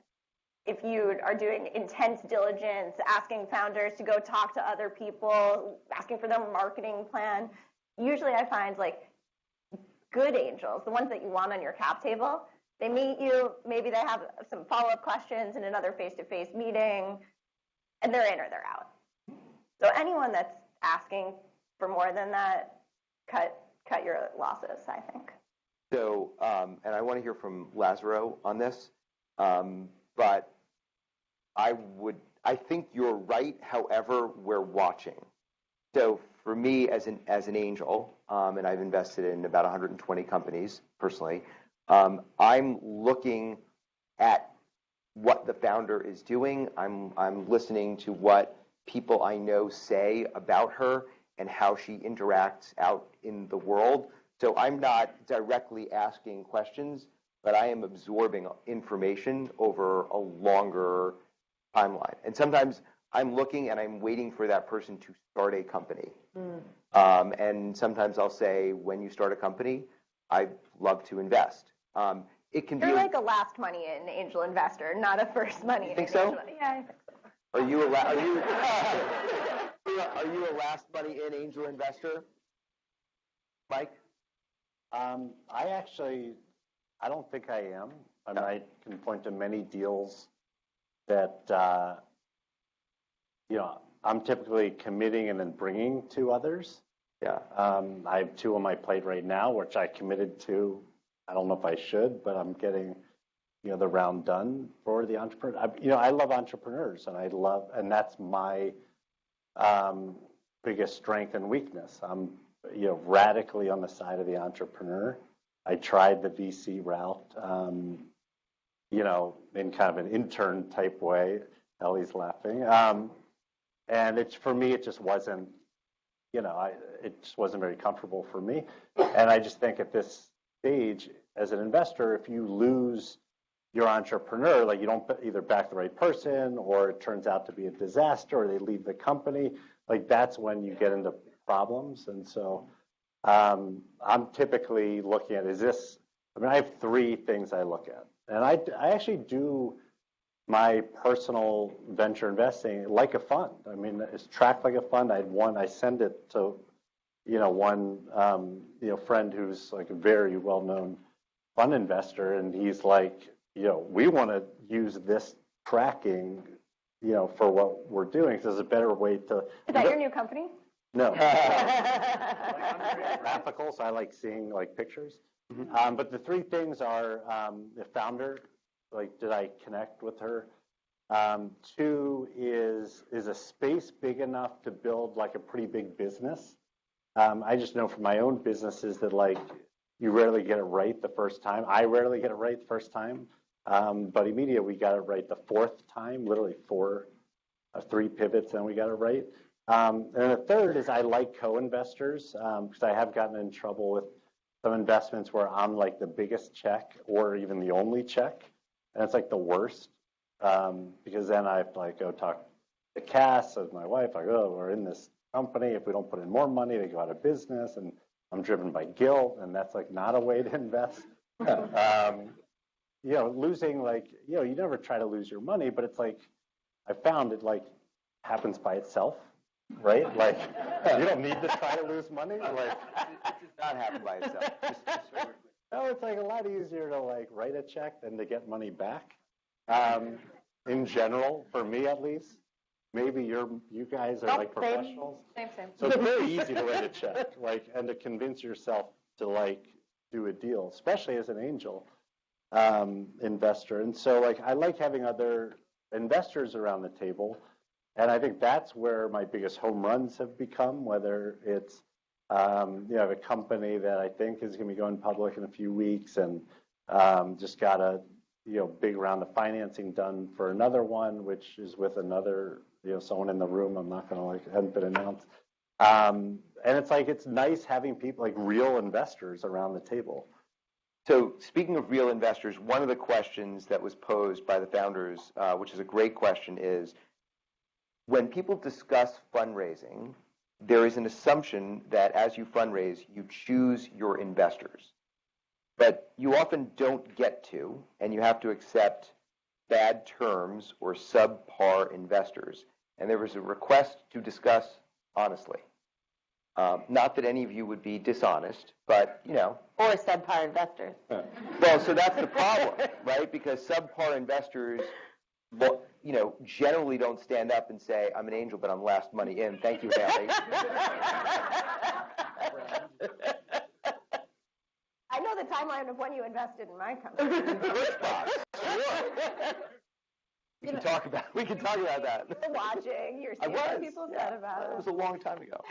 If you are doing intense diligence, asking founders to go talk to other people, asking for their marketing plan, usually I find like good angels, the ones that you want on your cap table, they meet you, maybe they have some follow-up questions in another face-to-face meeting, and they're in or they're out. So anyone that's asking for more than that, cut your losses, I think. So, and I want to hear from Lazaro on this, but I think you're right. However, we're watching. So for me as an angel, and I've invested in about 120 companies personally, I'm looking at what the founder is doing. I'm listening to what people I know say about her and how she interacts out in the world. So I'm not directly asking questions, but I am absorbing information over a longer timeline. And sometimes I'm looking and I'm waiting for that person to start a company. And sometimes I'll say, when you start a company, I'd love to invest. It can be. You're like a last money in angel investor, not a first money in think angel. so? Yeah, I think so. Are you a last money in angel investor, Mike? I don't think I am. I mean, I can point to many deals that, I'm typically committing and then bringing to others. Yeah. I have two on my plate right now, which I committed to. I don't know if I should, but I'm getting, the round done for the entrepreneur. I love entrepreneurs, and that's my biggest strength and weakness. I'm, radically on the side of the entrepreneur. I tried the VC route, in kind of an intern type way. Ellie's laughing. And for me, it just wasn't, it just wasn't very comfortable for me. And I just think at this stage, as an investor, if you lose your entrepreneur, like you don't either back the right person, or it turns out to be a disaster, or they leave the company, like that's when you get into problems. And so I'm typically looking at, I have three things I look at. And I actually do my personal venture investing like a fund. I mean, it's tracked like a fund. I send it to, one, friend who's like a very well-known fund investor, and he's like, we want to use this tracking, for what we're doing. So there's a better way to. Is that your new company? No. I'm very graphical, so I like seeing like pictures. Mm-hmm. But the three things are the founder, like, did I connect with her? Two, is a space big enough to build like a pretty big business? I just know from my own businesses that like you rarely get it right the first time. I rarely get it right the first time. Buddy Media, we got it right the fourth time, literally three pivots, and we got it right. And the third is I like co-investors because I have gotten in trouble with some investments where I'm like the biggest check or even the only check, and it's like the worst because then I have to like go talk to Cass, as my wife, like, oh, we're in this company. If we don't put in more money, they go out of business, and I'm driven by guilt, and that's like not a way to invest. You know, losing like, you know, you never try to lose your money, but it's like I found it like happens by itself, right? Like you don't need to try to lose money. Like It does not happen by itself. no, it's like a lot easier to like write a check than to get money back. In general, for me at least. Maybe you guys are like professionals. Same. So it's very easy to write a check, like, and to convince yourself to like do a deal, especially as an angel investor. And so like I like having other investors around the table, and I think that's where my biggest home runs have become. Whether it's you know, a company that I think is going to be going public in a few weeks, and just got a big round of financing done for another one, which is with another. Someone in the room, I'm not going to like, hadn't been announced. And it's like, it's nice having people like real investors around the table. So speaking of real investors, one of the questions that was posed by the founders, which is a great question, is when people discuss fundraising, there is an assumption that as you fundraise, you choose your investors. But you often don't get to, and you have to accept bad terms or subpar investors. And there was a request to discuss honestly. Not that any of you would be dishonest, but, Or subpar investors. Well, so that's the problem, right? Because subpar investors, generally don't stand up and say, I'm an angel, but I'm last money in. Thank you, Haley. I know the timeline of when you invested in my company. We can talk about that. You're watching. You're seeing what people said about it. It was a long time ago.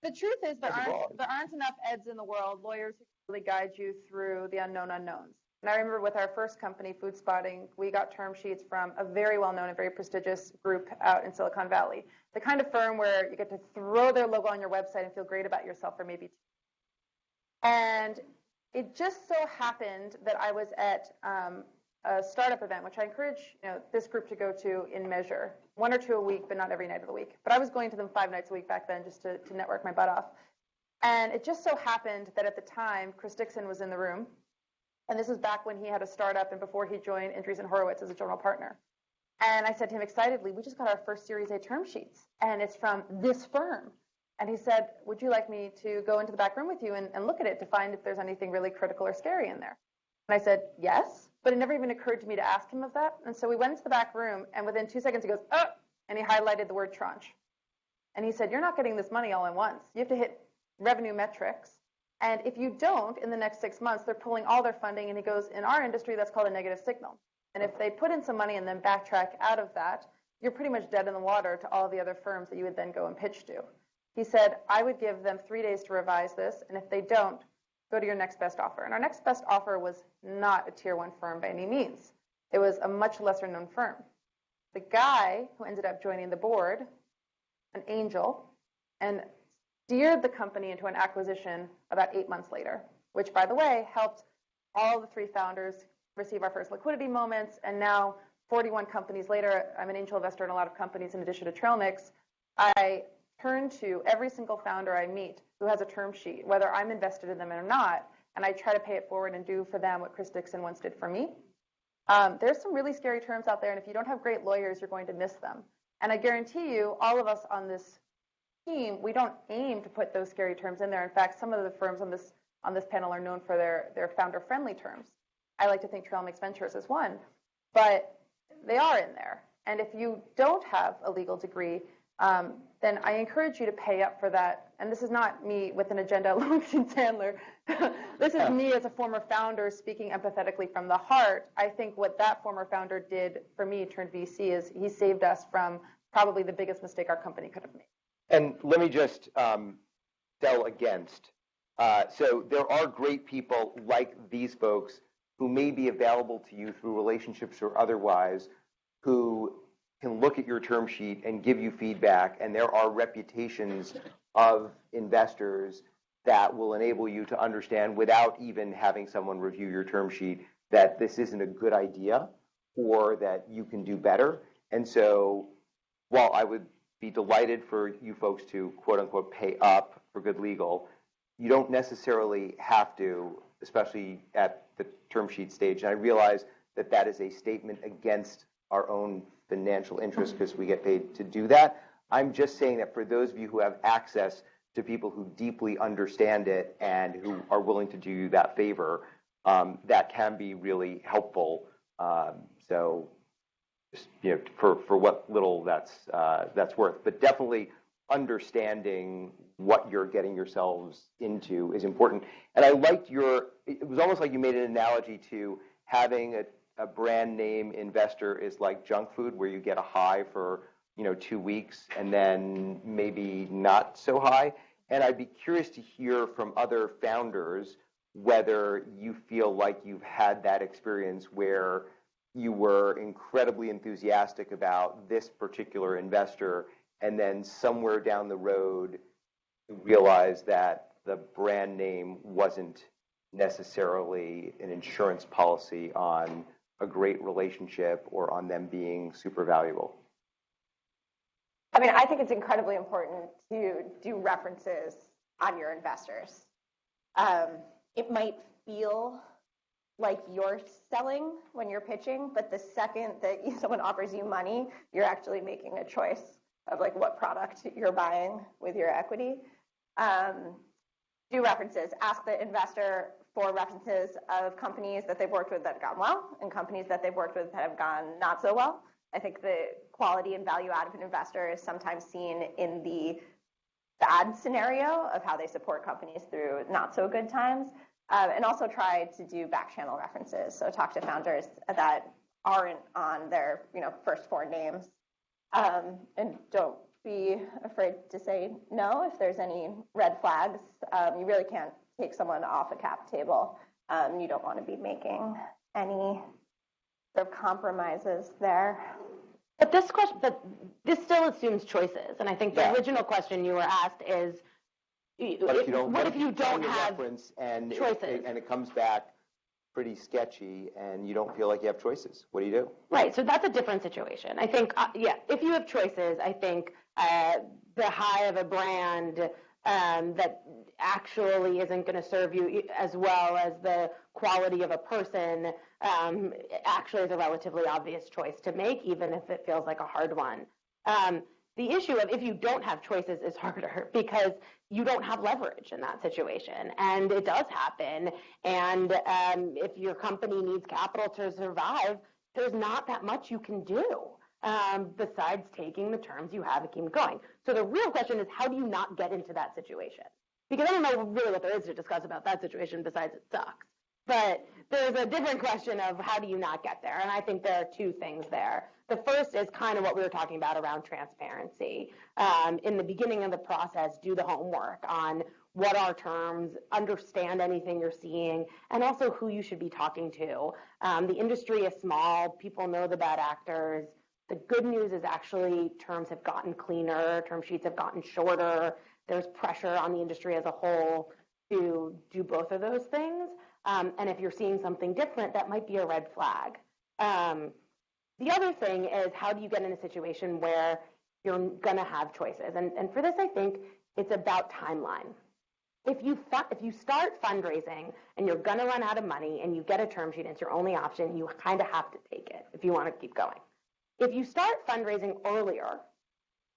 The truth is there aren't enough eds in the world, lawyers who can really guide you through the unknown unknowns. And I remember with our first company, Food Spotting, we got term sheets from a very well-known and very prestigious group out in Silicon Valley. The kind of firm where you get to throw their logo on your website and feel great about yourself for maybe 2 years. And it just so happened that I was at a startup event, which I encourage this group to go to in measure, 1 or 2 a week, but not every night of the week. But I was going to them 5 nights a week back then just to network my butt off. And it just so happened that at the time, Chris Dixon was in the room. And this was back when he had a startup and before he joined Andreessen Horowitz as a general partner. And I said to him excitedly, we just got our first Series A term sheets, and it's from this firm. And he said, would you like me to go into the back room with you and look at it to find if there's anything really critical or scary in there? And I said, yes, but it never even occurred to me to ask him of that. And so we went into the back room, and within 2 seconds he goes, oh, and he highlighted the word tranche. And he said, you're not getting this money all at once. You have to hit revenue metrics. And if you don't, in the next 6 months, they're pulling all their funding. And he goes, in our industry, that's called a negative signal. And if they put in some money and then backtrack out of that, you're pretty much dead in the water to all the other firms that you would then go and pitch to. He said, I would give them 3 days to revise this. And if they don't, go to your next best offer. And our next best offer was not a tier 1 firm by any means. It was a much lesser known firm. The guy who ended up joining the board, an angel, and steered the company into an acquisition about 8 months later, which, by the way, helped all the 3 founders receive our first liquidity moments. And now, 41 companies later, I'm an angel investor in a lot of companies in addition to Trailmix. I turn to every single founder I meet who has a term sheet, whether I'm invested in them or not, and I try to pay it forward and do for them what Chris Dixon once did for me. There's some really scary terms out there, and if you don't have great lawyers, you're going to miss them. And I guarantee you, all of us on this team, we don't aim to put those scary terms in there. In fact, some of the firms on this panel are known for their founder-friendly terms. I like to think Trailmix Ventures is one, but they are in there. And if you don't have a legal degree, then I encourage you to pay up for that and this is not me with an agenda alongside Sandler, this is me as a former founder speaking empathetically from the heart. I think what that former founder did for me, turned VC, is he saved us from probably the biggest mistake our company could have made. And let me just sell against. So there are great people like these folks who may be available to you through relationships or otherwise, who can look at your term sheet and give you feedback, and there are reputations of investors that will enable you to understand without even having someone review your term sheet that this isn't a good idea or that you can do better. And so while I would be delighted for you folks to quote unquote pay up for good legal, you don't necessarily have to, especially at the term sheet stage. And I realize that that is a statement against our own financial interest because we get paid to do that. I'm just saying that for those of you who have access to people who deeply understand it and who are willing to do you that favor, that can be really helpful. So, just, for what little that's worth, but definitely understanding what you're getting yourselves into is important. And I liked it was almost like you made an analogy to having a brand name investor is like junk food, where you get a high for 2 weeks and then maybe not so high. And I'd be curious to hear from other founders whether you feel like you've had that experience where you were incredibly enthusiastic about this particular investor, and then somewhere down the road you realize that the brand name wasn't necessarily an insurance policy on a great relationship or on them being super valuable. I mean, I think it's incredibly important to do references on your investors. It might feel like you're selling when you're pitching, but the second that someone offers you money, you're actually making a choice of like what product you're buying with your equity. Do references. Ask the investor for references of companies that they've worked with that have gone well and companies that they've worked with that have gone not so well. I think the quality and value out of an investor is sometimes seen in the bad scenario of how they support companies through not so good times. And also try to do back channel references. So talk to founders that aren't on their first 4 names. And don't be afraid to say no if there's any red flags. You really can't take someone off a cap table. You don't want to be making any sort of compromises there. But this still assumes choices. And I think the original question you were asked is, what if you don't have and choices? And it comes back pretty sketchy and you don't feel like you have choices? What do you do? Right, so that's a different situation. I think, if you have choices, I think the high of a brand that actually isn't going to serve you as well as the quality of a person actually is a relatively obvious choice to make, even if it feels like a hard one. The issue of if you don't have choices is harder because you don't have leverage in that situation. And it does happen. And if your company needs capital to survive, there's not that much you can do besides taking the terms you have and keep going. So the real question is, how do you not get into that situation? Because I don't know really what there is to discuss about that situation besides it sucks. But there's a different question of how do you not get there? And I think there are 2 things there. The first is kind of what we were talking about around transparency. In the beginning of the process, do the homework on what are terms, understand anything you're seeing, and also who you should be talking to. The industry is small. People know the bad actors. The good news is actually terms have gotten cleaner. Term sheets have gotten shorter. There's pressure on the industry as a whole to do both of those things. And if you're seeing something different, that might be a red flag. The other thing is, how do you get in a situation where you're going to have choices? And for this, I think it's about timeline. If you start fundraising and you're going to run out of money and you get a term sheet and it's your only option, you kind of have to take it if you want to keep going. If you start fundraising earlier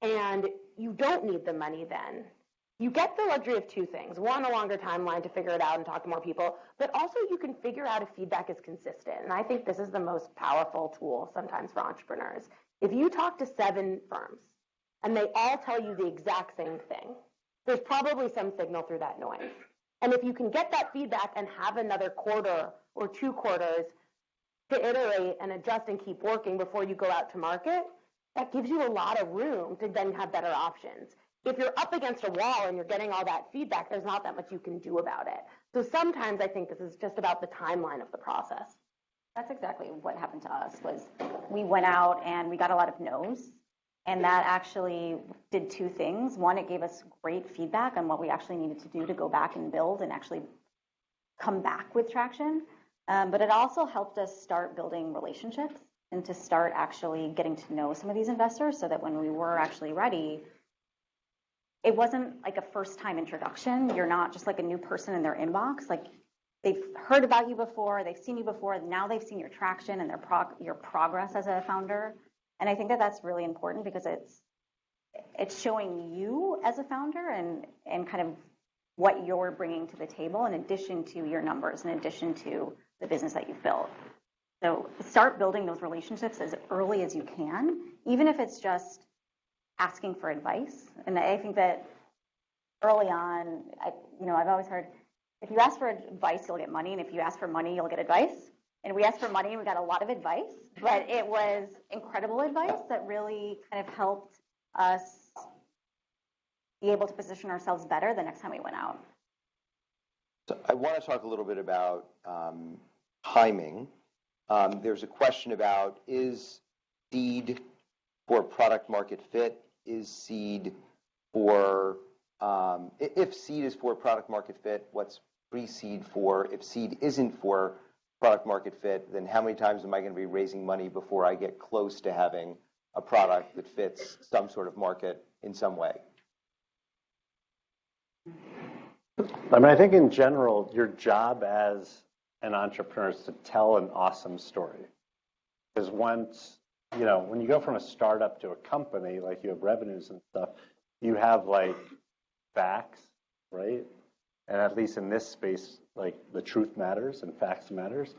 and you don't need the money then, you get the luxury of 2 things. 1, a longer timeline to figure it out and talk to more people, but also you can figure out if feedback is consistent. And I think this is the most powerful tool sometimes for entrepreneurs. If you talk to 7 firms and they all tell you the exact same thing, there's probably some signal through that noise. And if you can get that feedback and have another quarter or 2 quarters to iterate and adjust and keep working before you go out to market, that gives you a lot of room to then have better options. If you're up against a wall and you're getting all that feedback, there's not that much you can do about it. So sometimes I think this is just about the timeline of the process. That's exactly what happened to us. Was we went out and we got a lot of no's, and that actually did 2 things. One, it gave us great feedback on what we actually needed to do to go back and build and actually come back with traction. But it also helped us start building relationships and to start actually getting to know some of these investors, so that when we were actually ready, it wasn't like a first-time introduction. You're not just like a new person in their inbox. Like, they've heard about you before, they've seen you before, now they've seen your traction and your progress as a founder. And I think that that's really important, because it's showing you as a founder and kind of what you're bringing to the table, in addition to your numbers, in addition to the business that you've built. So start building those relationships as early as you can, even if it's just asking for advice. And I think that early on, I've always heard, if you ask for advice, you'll get money, and if you ask for money, you'll get advice. And we asked for money, and we got a lot of advice, but it was incredible advice that really kind of helped us be able to position ourselves better the next time we went out. So I want to talk a little bit about timing. There's a question about, is seed for product market fit? Is seed for, if seed is for product market fit, what's pre-seed for? If seed isn't for product market fit, then how many times am I going to be raising money before I get close to having a product that fits some sort of market in some way? I mean, I think in general, your job as an entrepreneur is to tell an awesome story. Because once, when you go from a startup to a company, like you have revenues and stuff, you have like facts, right? And at least in this space, like the truth matters and facts matters.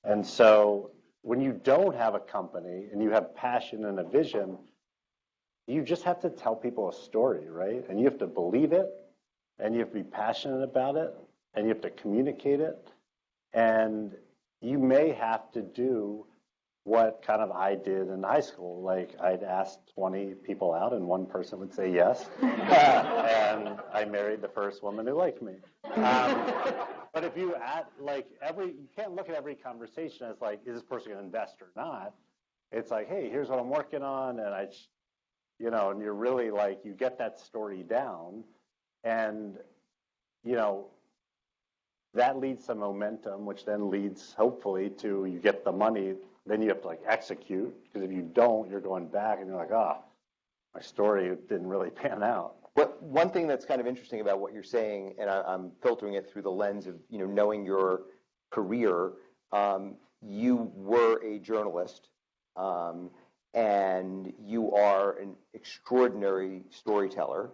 And so when you don't have a company and you have passion and a vision, you just have to tell people a story, right? And you have to believe it, and you have to be passionate about it, and you have to communicate it. And you may have to do what kind of I did in high school. Like, I'd ask 20 people out and one person would say yes. And I married the first woman who liked me. But if you you can't look at every conversation as like, is this person going to invest or not? It's like, hey, here's what I'm working on. And and you're really like, you get that story down, and, that leads to momentum, which then leads hopefully to, you get the money. Then you have to like execute, because if you don't, you're going back and you're like, my story didn't really pan out. But one thing that's kind of interesting about what you're saying, and I'm filtering it through the lens of knowing your career, you were a journalist, and you are an extraordinary storyteller.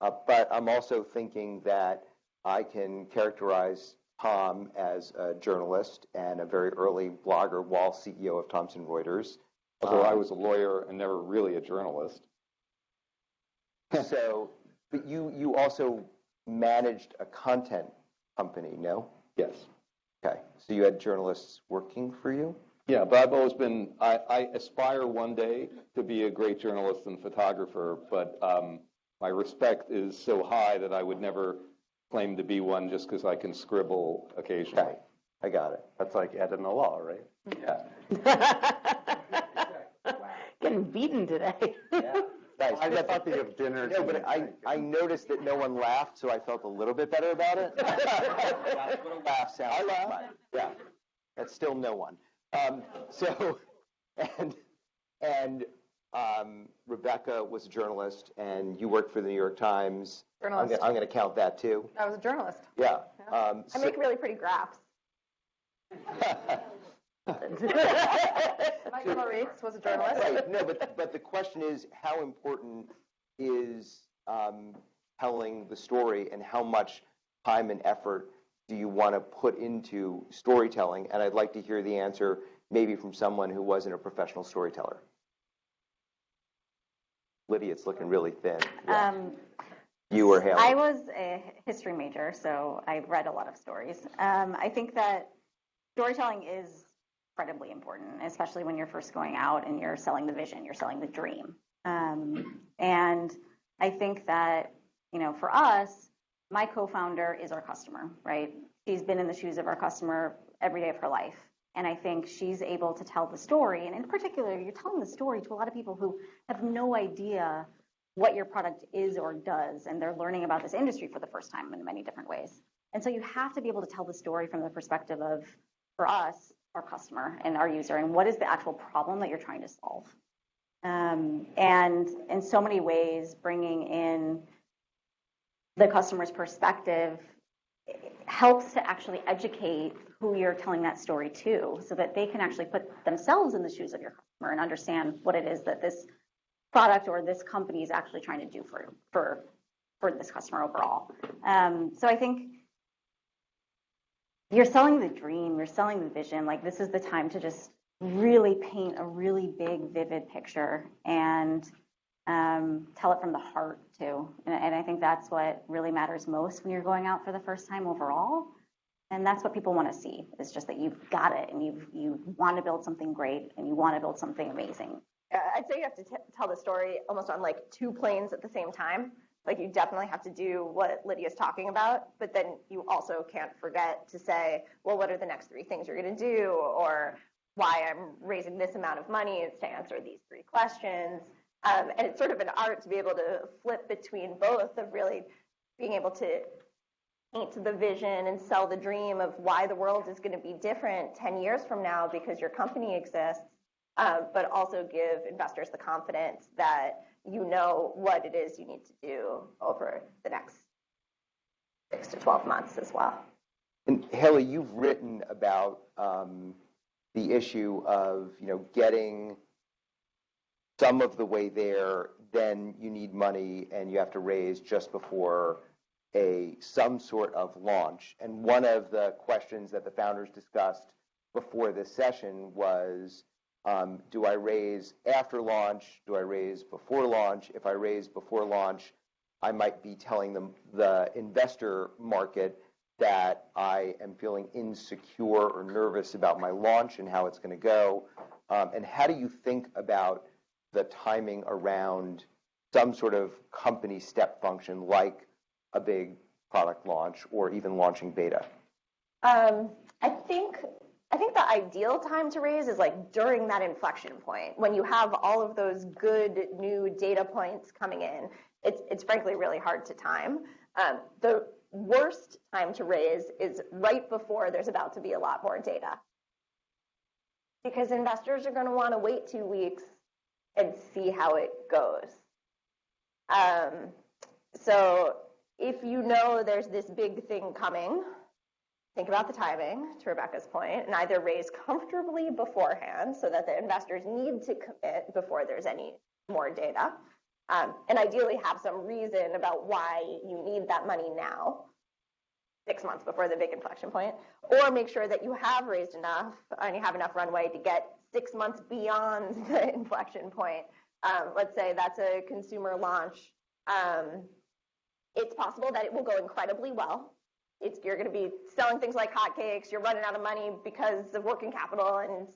But I'm also thinking that I can characterize Tom as a journalist and a very early blogger while CEO of Thomson Reuters. Although I was a lawyer and never really a journalist. So, but you also managed a content company, no? Yes. Okay, so you had journalists working for you? Yeah, but I've always been, I aspire one day to be a great journalist and photographer, but my respect is so high that I would never claim to be one just because I can scribble occasionally. Okay, I got it. That's like Ed in the law, right? Yeah. Getting beaten today. Yeah. Nice. I thought that you have dinner. No, but I noticed that no one laughed, so I felt a little bit better about it. That's what a laugh sounds like. I laughed. Yeah, that's still no one. Rebecca was a journalist, and you worked for the New York Times. Journalist. I'm going to count that too. I was a journalist. Yeah. I make really pretty graphs. Michael Reitz was a journalist. Right. No, but the question is, how important is telling the story, and how much time and effort do you want to put into storytelling? And I'd like to hear the answer maybe from someone who wasn't a professional storyteller. Lydia, it's looking really thin. Yeah. You or Haley? I was a history major, so I read a lot of stories. I think that storytelling is incredibly important, especially when you're first going out and you're selling the vision, you're selling the dream. And I think that, for us, my co-founder is our customer, right? She's been in the shoes of our customer every day of her life. And I think she's able to tell the story. And in particular, you're telling the story to a lot of people who have no idea what your product is or does. And they're learning about this industry for the first time in many different ways. And so you have to be able to tell the story from the perspective of, for us, our customer and our user, and what is the actual problem that you're trying to solve. And in so many ways, bringing in the customer's perspective helps to actually educate who you're telling that story to, so that they can actually put themselves in the shoes of your customer and understand what it is that this product or this company is actually trying to do for this customer overall. So I think you're selling the dream, you're selling the vision. Like, this is the time to just really paint a really big, vivid picture and tell it from the heart too. And I think that's what really matters most when you're going out for the first time overall. And that's what people want to see, is just that you've got it and you want to build something great and you want to build something amazing. I'd say you have to tell the story almost on like two planes at the same time. Like, you definitely have to do what Lydia's talking about, but then you also can't forget to say, well, what are the next 3 things you're going to do? Or why I'm raising this amount of money is to answer these 3 questions. And it's sort of an art to be able to flip between both, of really being able to paint the vision and sell the dream of why the world is going to be different 10 years from now because your company exists, but also give investors the confidence that you know what it is you need to do over the next 6 to 12 months as well. And Haley, you've written about the issue of getting some of the way there, then you need money and you have to raise just before some sort of launch. And one of the questions that the founders discussed before this session was, do I raise after launch? Do I raise before launch? If I raise before launch, I might be telling the investor market that I am feeling insecure or nervous about my launch and how it's going to go. And how do you think about the timing around some sort of company step function, like a big product launch or even launching beta? I think the ideal time to raise is like during that inflection point, when you have all of those good new data points coming in. It's frankly really hard to time. The worst time to raise is right before there's about to be a lot more data, because investors are going to want to wait 2 weeks and see how it goes. So if you know there's this big thing coming, think about the timing, to Rebecca's point, and either raise comfortably beforehand so that the investors need to commit before there's any more data, and ideally have some reason about why you need that money now, 6 months before the big inflection point, or make sure that you have raised enough and you have enough runway to get 6 months beyond the inflection point. Let's say that's a consumer launch. It's possible that it will go incredibly well. You're going to be selling things like hotcakes. You're running out of money because of working capital, and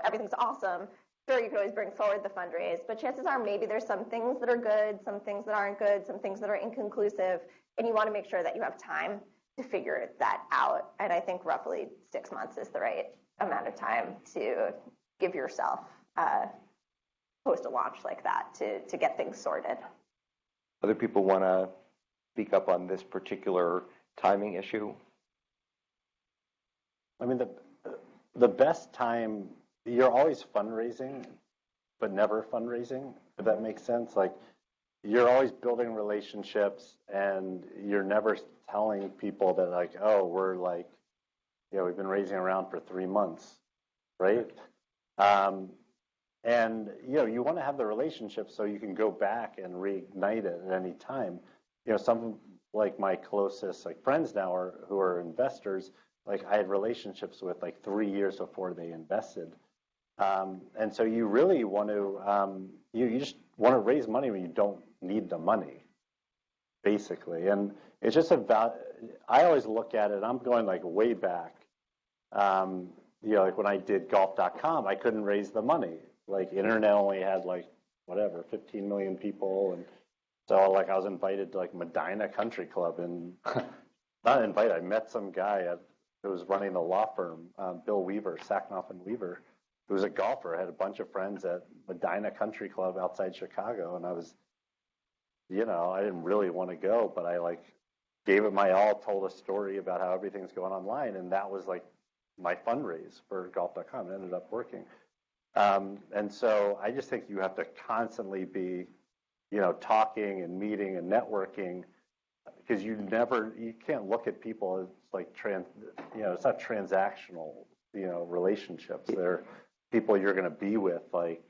everything's awesome. Sure, you could always bring forward the fundraise, but chances are maybe there's some things that are good, some things that aren't good, some things that are inconclusive, and you want to make sure that you have time to figure that out. And I think roughly 6 months is the right amount of time to give yourself post a launch like that to get things sorted. Other people want to speak up on this particular timing issue? I mean, the best time, you're always fundraising, but never fundraising, if that makes sense. Like, you're always building relationships, and you're never telling people that, like, oh, we're like, we've been raising around for 3 months, right? And, you want to have the relationship so you can go back and reignite it at any time. Some, like my closest friends now who are investors, I had relationships with 3 years before they invested. And so you really want to, you just want to raise money when you don't need the money. basically. And it's just about, I always look at it, I'm going like way back. Like when I did golf.com, I couldn't raise the money. Like internet only had like, whatever, 15 million people. And so like I was invited to like Medina Country Club, and not invited, I met some guy who was running the law firm, Bill Weaver, Sacknoff and Weaver, who was a golfer. I had a bunch of friends at Medina Country Club outside Chicago, and I was, I didn't really want to go, but I like gave it my all, told a story about how everything's going online, and that was like my fundraise for golf.com. It ended up working. And so I just think you have to constantly be, talking and meeting and networking, because you can't look at people as like it's not transactional, relationships. They're people you're going to be with like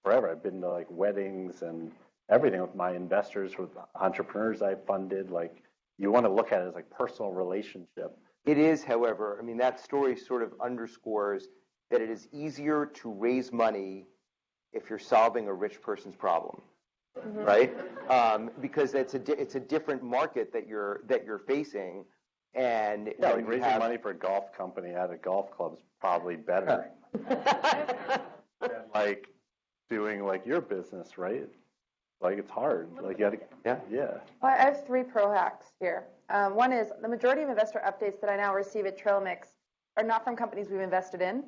forever. I've been to like weddings and everything with my investors, with entrepreneurs I've funded. Like you want to look at it as like personal relationship. It is, however, I mean, that story sort of underscores that it is easier to raise money if you're solving a rich person's problem, right? Because it's a different market that you're facing, and yeah, like raising money for a golf company at a golf club is probably better than like doing like your business, right? Like it's hard. Like you gotta, yeah. Well, I have 3 pro hacks here. One is the majority of investor updates that I now receive at TrailMix are not from companies we've invested in.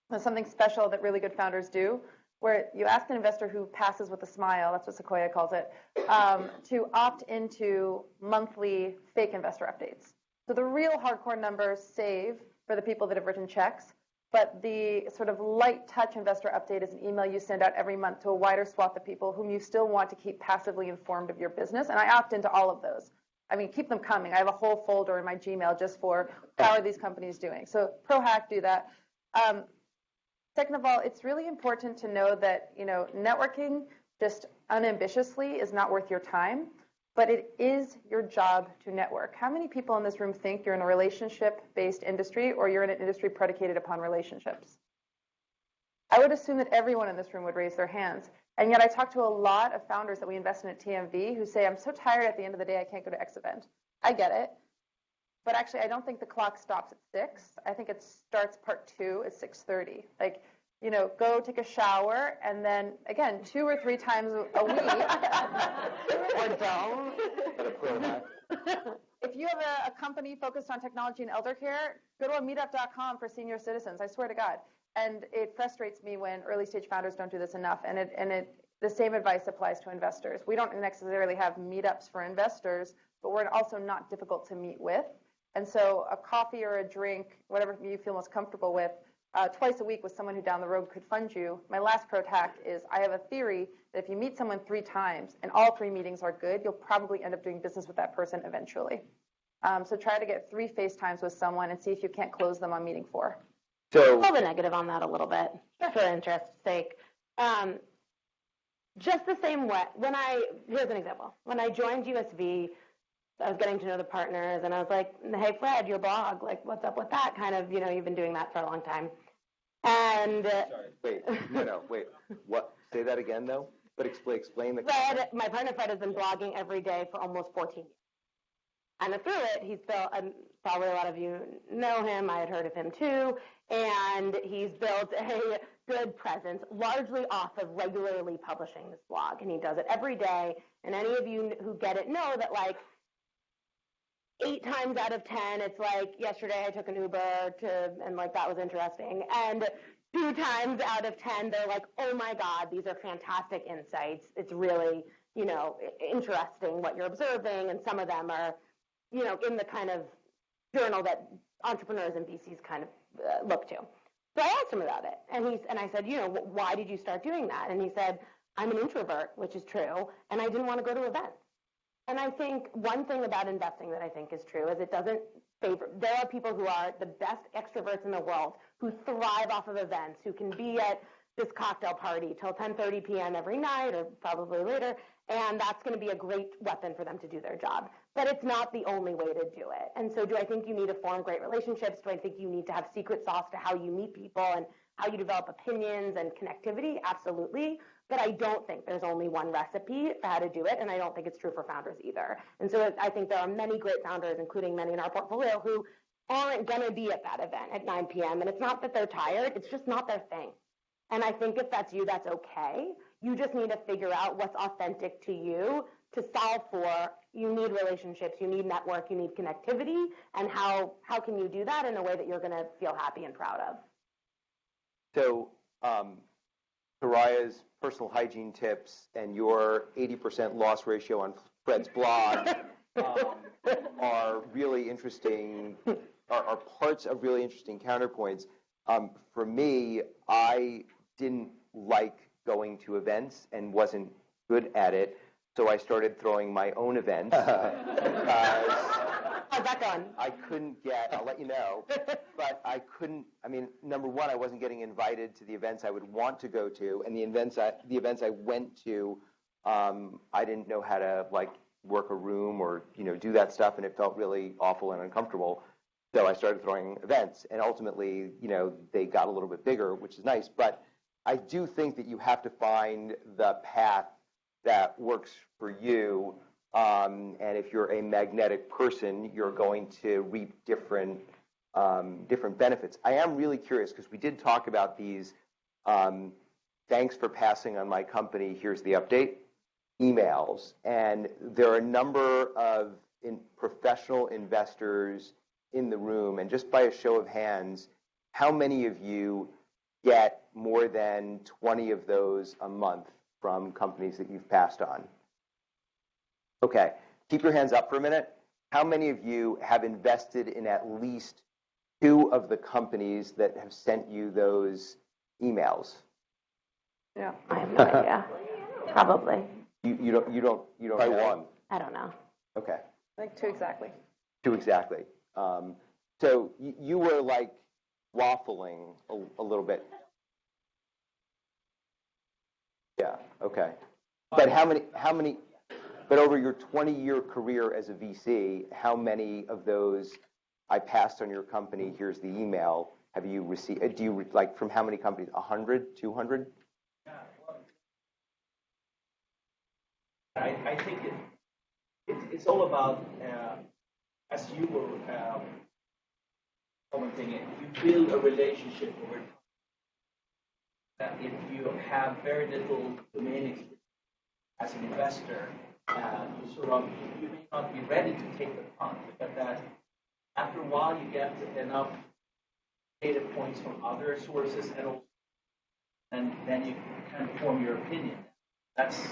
There's something special that really good founders do, where you ask an investor who passes with a smile, that's what Sequoia calls it, to opt into monthly fake investor updates. So the real hardcore numbers save for the people that have written checks, but the sort of light touch investor update is an email you send out every month to a wider swath of people whom you still want to keep passively informed of your business. And I opt into all of those. I mean, keep them coming. I have a whole folder in my Gmail just for how are these companies doing. So pro hack, do that. Second of all, it's really important to know that, networking just unambitiously is not worth your time, but it is your job to network. How many people in this room think you're in a relationship-based industry or you're in an industry predicated upon relationships? I would assume that everyone in this room would raise their hands. And yet I talk to a lot of founders that we invest in at TMV who say, I'm so tired at the end of the day, I can't go to X event. I get it. But actually, I don't think the clock stops at 6. I think it starts part 2 at 6:30. Like, go take a shower, and then, again, 2 or 3 times a week, or don't. If you have a company focused on technology and elder care, go to a meetup.com for senior citizens, I swear to God. And it frustrates me when early-stage founders don't do this enough, and the same advice applies to investors. We don't necessarily have meetups for investors, but we're also not difficult to meet with. And so a coffee or a drink, whatever you feel most comfortable with, twice a week with someone who down the road could fund you. My last pro hack is I have a theory that if you meet someone 3 times and all 3 meetings are good, you'll probably end up doing business with that person eventually. So try to get 3 FaceTimes with someone and see if you can't close them on meeting 4. So pull the negative on that a little bit, for interest's sake. Just the same way, here's an example. When I joined USV, I was getting to know the partners, and I was like, hey, Fred, your blog, like, what's up with that? Kind of, you've been doing that for a long time. And Sorry, wait. What? Say that again, though? But explain the. Fred, my partner Fred has been blogging every day for almost 14 years. And through it, he's built, and probably a lot of you know him, I had heard of him too, and he's built a good presence, largely off of regularly publishing this blog, and he does it every day. And any of you who get it know that, like, 8 times out of 10, it's like, yesterday I took an Uber and like, that was interesting. And 2 times out of 10, they're like, oh my God, these are fantastic insights. It's really, interesting what you're observing. And some of them are, in the kind of journal that entrepreneurs and VCs kind of look to. So I asked him about it. And I said, why did you start doing that? And he said, I'm an introvert, which is true. And I didn't want to go to events. And I think one thing about investing that I think is true is it doesn't favor. There are people who are the best extroverts in the world who thrive off of events, who can be at this cocktail party till 10:30 p.m. every night or probably later, and that's going to be a great weapon for them to do their job. But it's not the only way to do it. And so do I think you need to form great relationships? Do I think you need to have secret sauce to how you meet people and how you develop opinions and connectivity? Absolutely. but I don't think there's only one recipe for how to do it, and I don't think it's true for founders either. And so I think there are many great founders, including many in our portfolio, who aren't going to be at that event at 9 p.m. And it's not that they're tired, it's just not their thing. And I think if that's you, that's okay. You just need to figure out what's authentic to you to solve for. You need relationships, you need network, you need connectivity, and how can you do that in a way that you're going to feel happy and proud of? So, Soraya's personal hygiene tips and your 80% loss ratio on Fred's blog are really interesting, are parts of really interesting counterpoints. For me, I didn't like going to events and wasn't good at it, so I started throwing my own events because How's that going? I couldn't get, I'll let you know, but I couldn't, I mean, number one, I wasn't getting invited to the events I would want to go to, and the events I went to, I didn't know how to, like, work a room or, do that stuff, and it felt really awful and uncomfortable. So I started throwing events, and ultimately, they got a little bit bigger, which is nice, but I do think that you have to find the path that works for you. And if you're a magnetic person, you're going to reap different benefits. I am really curious because we did talk about these. Thanks for passing on my company. Here's the update. Emails, and there are a number of professional investors in the room. And just by a show of hands, how many of you get more than 20 of those a month from companies that you've passed on? Okay, keep your hands up for a minute. How many of you have invested in at least 2 of the companies that have sent you those emails? Yeah. I have no idea. Probably. You don't By know? one. I don't know. Okay. Like 2 exactly. 2 exactly. So you were like waffling a little bit. Yeah. Okay. But how many? But over your 20-year career as a VC, how many of those I passed on your company? Here's the email. Have you received? Do you like from how many companies? 100, 200? I think it's all about, as you were commenting it, you build a relationship over time. If you have very little domain experience as an investor, you may not be ready to take the punt, but that after a while you get enough data points from other sources and then you kind of form your opinion. That's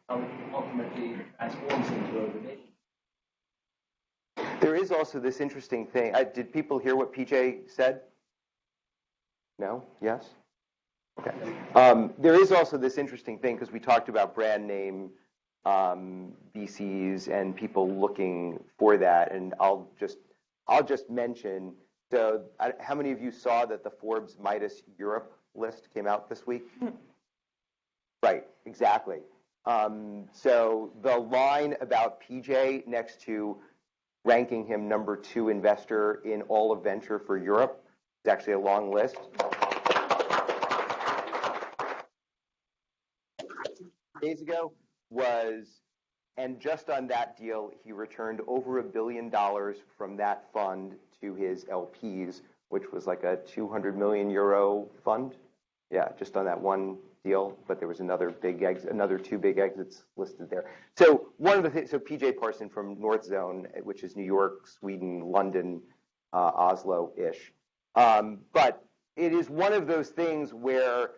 how it ultimately transforms into a relationship. There is also this interesting thing. Did people hear what PJ said? No? Yes? Okay. There is also this interesting thing because we talked about brand name VCs and people looking for that, and I'll just mention. So, how many of you saw that the Forbes Midas Europe list came out this week? Right, exactly. So the line about PJ next to ranking him number 2 investor in all of venture for Europe is actually a long list. Days ago and just on that deal, he returned over $1 billion from that fund to his LPs, which was like a 200 million euro fund. Yeah, just on that one deal, but there was another 2 big exits listed there. So one of the things, so PJ Parson from North Zone, which is New York, Sweden, London, Oslo-ish. But it is one of those things where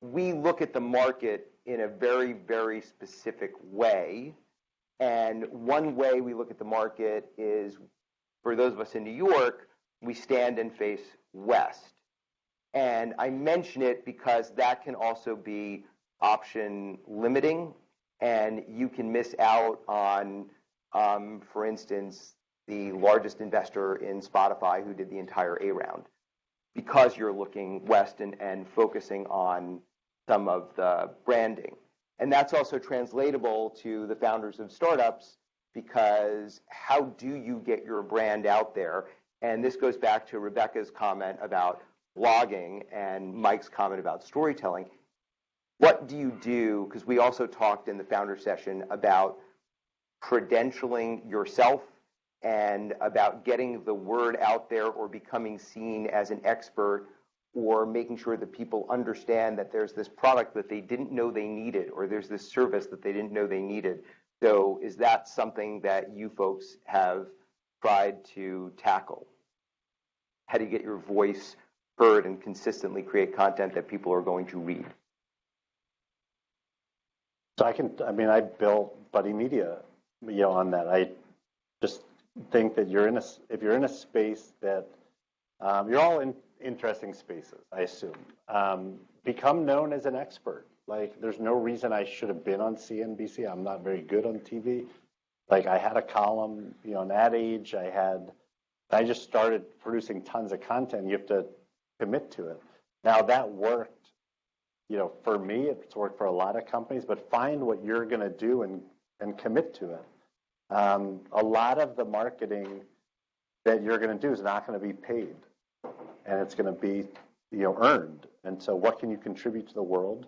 we look at the market in a very, very specific way. And one way we look at the market is, for those of us in New York, we stand and face west. And I mention it because that can also be option limiting, and you can miss out on, for instance, the largest investor in Spotify who did the entire A round, because you're looking west and focusing on some of the branding. And that's also translatable to the founders of startups, because how do you get your brand out there? And this goes back to Rebecca's comment about blogging and Mike's comment about storytelling. What do you do? Because we also talked in the founder session about credentialing yourself and about getting the word out there or becoming seen as an expert or making sure that people understand that there's this product that they didn't know they needed or there's this service that they didn't know they needed. So is that something that you folks have tried to tackle? How do you get your voice heard and consistently create content that people are going to read? So I built Buddy Media, on that. I just think that if you're in a space that, you're all in interesting spaces, I assume. Become known as an expert. Like, there's no reason I should have been on CNBC. I'm not very good on TV. Like, I had a column, an Ad Age. I just started producing tons of content. You have to commit to it. Now, that worked. For me, it's worked for a lot of companies, but find what you're going to do and commit to it. A lot of the marketing that you're going to do is not going to be paid, and it's going to be, earned. And so what can you contribute to the world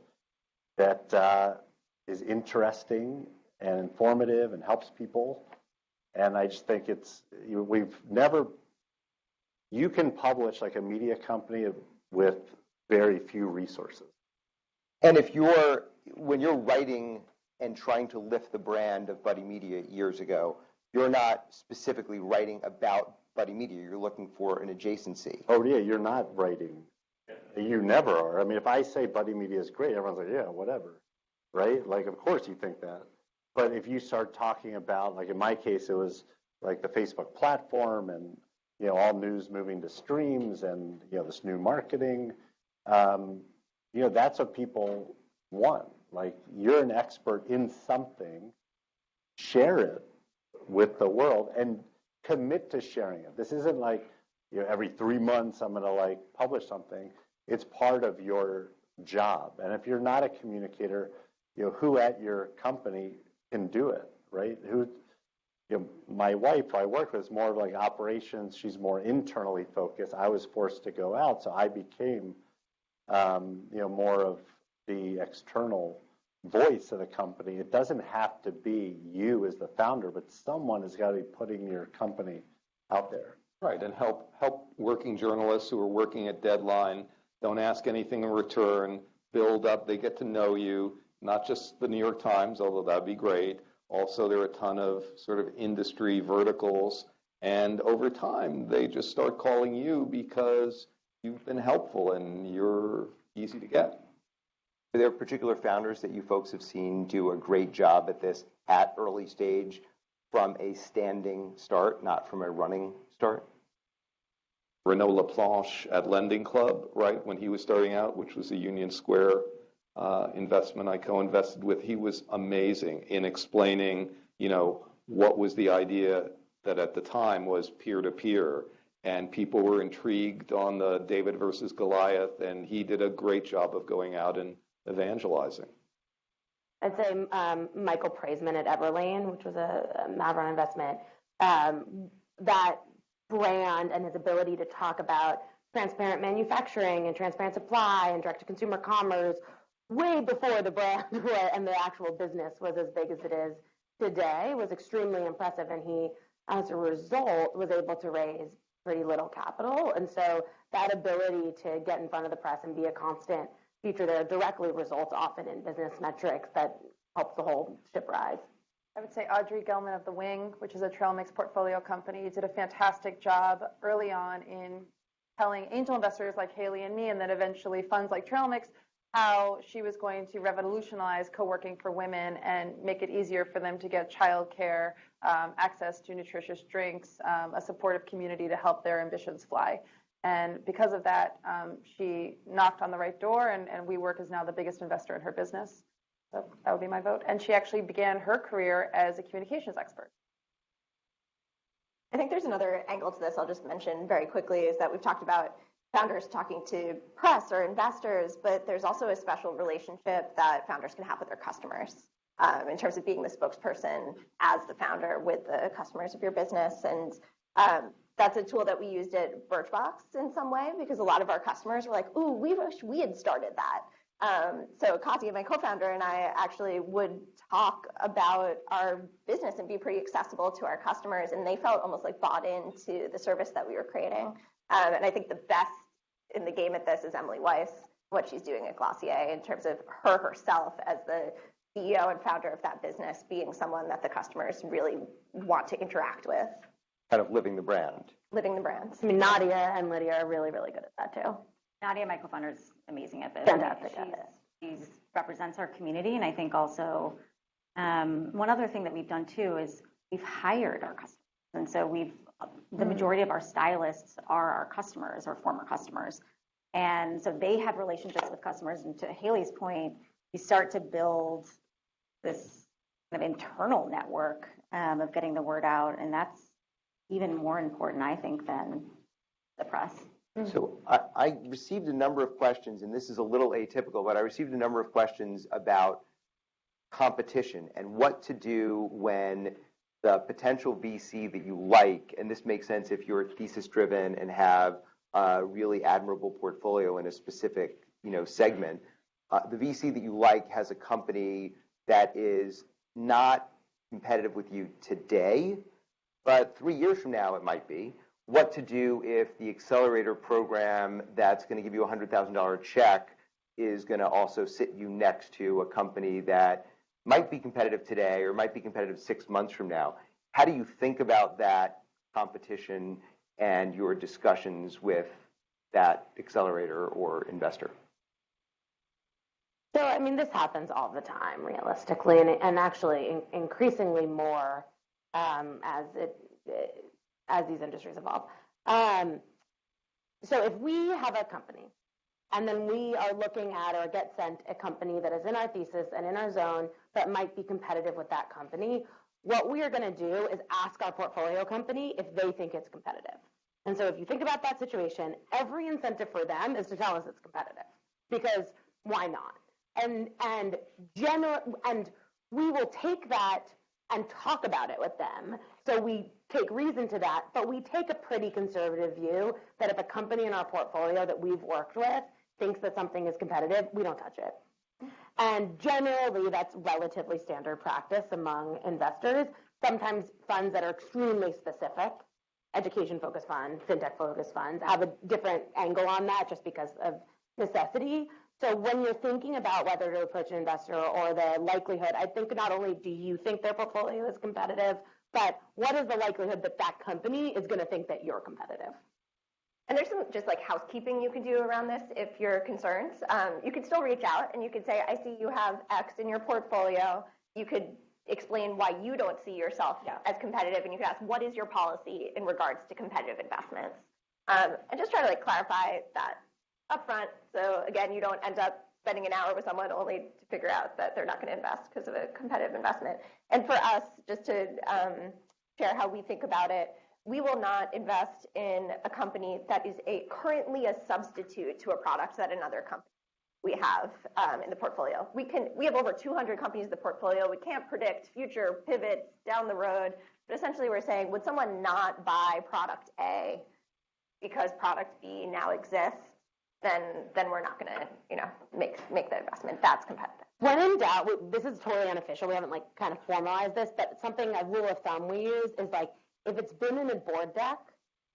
that is interesting and informative and helps people? And I just think you can publish like a media company with very few resources. And when you're writing and trying to lift the brand of Buddy Media years ago, you're not specifically writing about Buddy Media. You're looking for an adjacency. Oh, yeah, you're not writing. You never are. I mean, if I say Buddy Media is great, everyone's like, yeah, whatever, right? Like, of course you think that. But if you start talking about, like in my case, it was like the Facebook platform and, all news moving to streams and, this new marketing, that's what people want. Like, you're an expert in something, share it with the world and commit to sharing it. This isn't like, every 3 months I'm going to like publish something. It's part of your job. And if you're not a communicator, who at your company can do it, right? My wife, who I work with, is more of like operations. She's more internally focused. I was forced to go out, so I became more of the external voice of the company. It doesn't have to be you as the founder, but someone has got to be putting your company out there. Right, and help working journalists who are working at deadline. Don't ask anything in return. Build up. They get to know you, not just the New York Times, although that'd be great. Also, there are a ton of sort of industry verticals, and over time, they just start calling you because you've been helpful and you're easy to get. Are there particular founders that you folks have seen do a great job at this at early stage from a standing start, not from a running start? Renaud Laplanche at Lending Club, right, when he was starting out, which was a Union Square investment I co-invested with, he was amazing in explaining, what was the idea that at the time was peer-to-peer. And people were intrigued on the David versus Goliath, and he did a great job of going out and evangelizing. I'd say Michael Praisman at Everlane, which was a Mavron investment, that brand and his ability to talk about transparent manufacturing and transparent supply and direct-to-consumer commerce way before the brand and the actual business was as big as it is today was extremely impressive. And he, as a result, was able to raise pretty little capital. And so that ability to get in front of the press and be a constant feature there directly results often in business metrics that helps the whole ship rise. I would say Audrey Gelman of The Wing, which is a trail mix portfolio company, did a fantastic job early on in telling angel investors like Haley and me, and then eventually funds like Trail Mix, how she was going to revolutionize co-working for women and make it easier for them to get childcare, access to nutritious drinks, a supportive community to help their ambitions fly. And because of that, she knocked on the right door, and WeWork is now the biggest investor in her business. So that would be my vote. And she actually began her career as a communications expert. I think there's another angle to this I'll just mention very quickly, is that we've talked about founders talking to press or investors, but there's also a special relationship that founders can have with their customers in terms of being the spokesperson as the founder with the customers of your business. And that's a tool that we used at Birchbox in some way, because a lot of our customers were like, ooh, we wish we had started that. So Katya, my co-founder, and I actually would talk about our business and be pretty accessible to our customers, and they felt almost like bought into the service that we were creating. And I think the best in the game at this is Emily Weiss, what she's doing at Glossier in terms of her herself as the CEO and founder of that business, being someone that the customers really want to interact with. Kind of living the brand. Living the brand. I mean, Nadia and Lydia are really, really good at that too. Nadia, my co-founder, is amazing at this. Fantastic at it. She represents our community, and I think also one other thing that we've done too is we've hired our customers, and so the majority of our stylists are our customers or former customers, and so they have relationships with customers. And to Haley's point, you start to build this kind of internal network of getting the word out, and that's even more important, I think, than the press. So I received a number of questions, and this is a little atypical, but I received a number of questions about competition and what to do when the potential VC that you like, and this makes sense if you're thesis-driven and have a really admirable portfolio in a specific, segment. The VC that you like has a company that is not competitive with you today, but 3 years from now it might be. What to do if the accelerator program that's going to give you a $100,000 check is going to also sit you next to a company that might be competitive today or might be competitive 6 months from now. How do you think about that competition and your discussions with that accelerator or investor? So, I mean, this happens all the time, realistically, and actually increasingly more as these industries evolve. So if we have a company and then we are looking at or get sent a company that is in our thesis and in our zone that might be competitive with that company, what we are going to do is ask our portfolio company if they think it's competitive. And so if you think about that situation, every incentive for them is to tell us it's competitive, because why not? And we will take that and talk about it with them. So we take reason to that, but we take a pretty conservative view that if a company in our portfolio that we've worked with thinks that something is competitive, we don't touch it. And generally, that's relatively standard practice among investors. Sometimes funds that are extremely specific, education-focused funds, fintech-focused funds, have a different angle on that just because of necessity. So when you're thinking about whether to approach an investor or the likelihood, I think not only do you think their portfolio is competitive, but what is the likelihood that that company is going to think that you're competitive? And there's some just like housekeeping you can do around this if you're concerned. You could still reach out and you could say, I see you have X in your portfolio. You could explain why you don't see yourself as competitive, and you could ask, what is your policy in regards to competitive investments? And just try to clarify that up front. So again, you don't end up spending an hour with someone only to figure out that they're not going to invest because of a competitive investment. And for us, just to share how we think about it, we will not invest in a company that is currently a substitute to a product that another company we have in the portfolio. We have over 200 companies in the portfolio. We can't predict future pivots down the road, but essentially we're saying, would someone not buy product A because product B now exists? Then we're not going to, make the investment. That's competitive. When in doubt, this is totally unofficial. We haven't kind of formalized this, but something, a rule of thumb we use is if it's been in a board deck,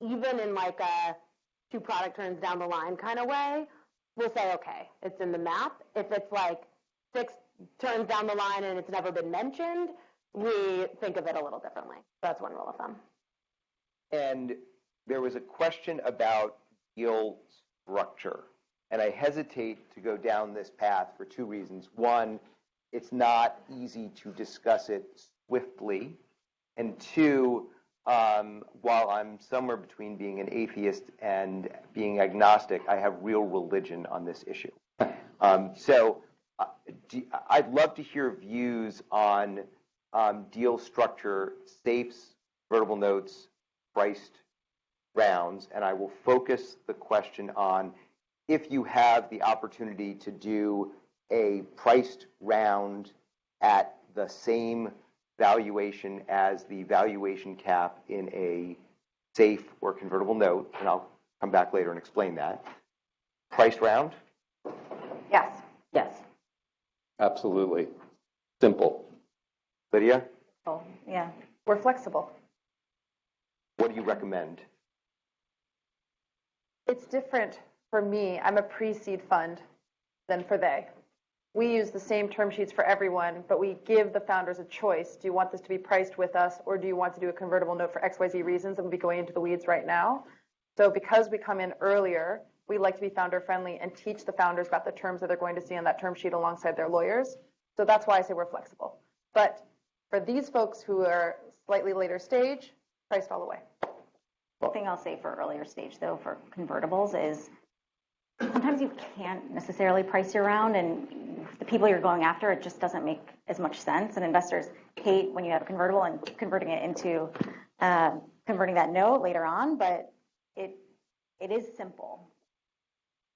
even in a 2 product turns down the line kind of way, we'll say, okay, it's in the map. If it's 6 turns down the line and it's never been mentioned, we think of it a little differently. That's one rule of thumb. And there was a question about deal structure. And I hesitate to go down this path for 2 reasons. One, it's not easy to discuss it swiftly. And 2, while I'm somewhere between being an atheist and being agnostic, I have real religion on this issue. So I'd love to hear views on deal structure, safes, convertible notes, priced rounds, and I will focus the question on if you have the opportunity to do a priced round at the same valuation as the valuation cap in a safe or convertible note, and I'll come back later and explain that. Priced round? Yes. Absolutely. Simple. Lydia, Oh, yeah. We're flexible. what do you recommend? It's different for me. I'm a pre-seed fund than for they. We use the same term sheets for everyone, but we give the founders a choice. Do you want this to be priced with us, or do you want to do a convertible note for XYZ reasons? And we'll be going into the weeds right now. So because we come in earlier, we like to be founder friendly and teach the founders about the terms that they're going to see on that term sheet alongside their lawyers. So that's why I say we're flexible. But for these folks who are slightly later stage, priced all the way. The thing I'll say for earlier stage, though, for convertibles is sometimes you can't necessarily price your round, and the people you're going after, it just doesn't make as much sense. And investors hate when you have a convertible and converting it into converting that note later on, but it is simple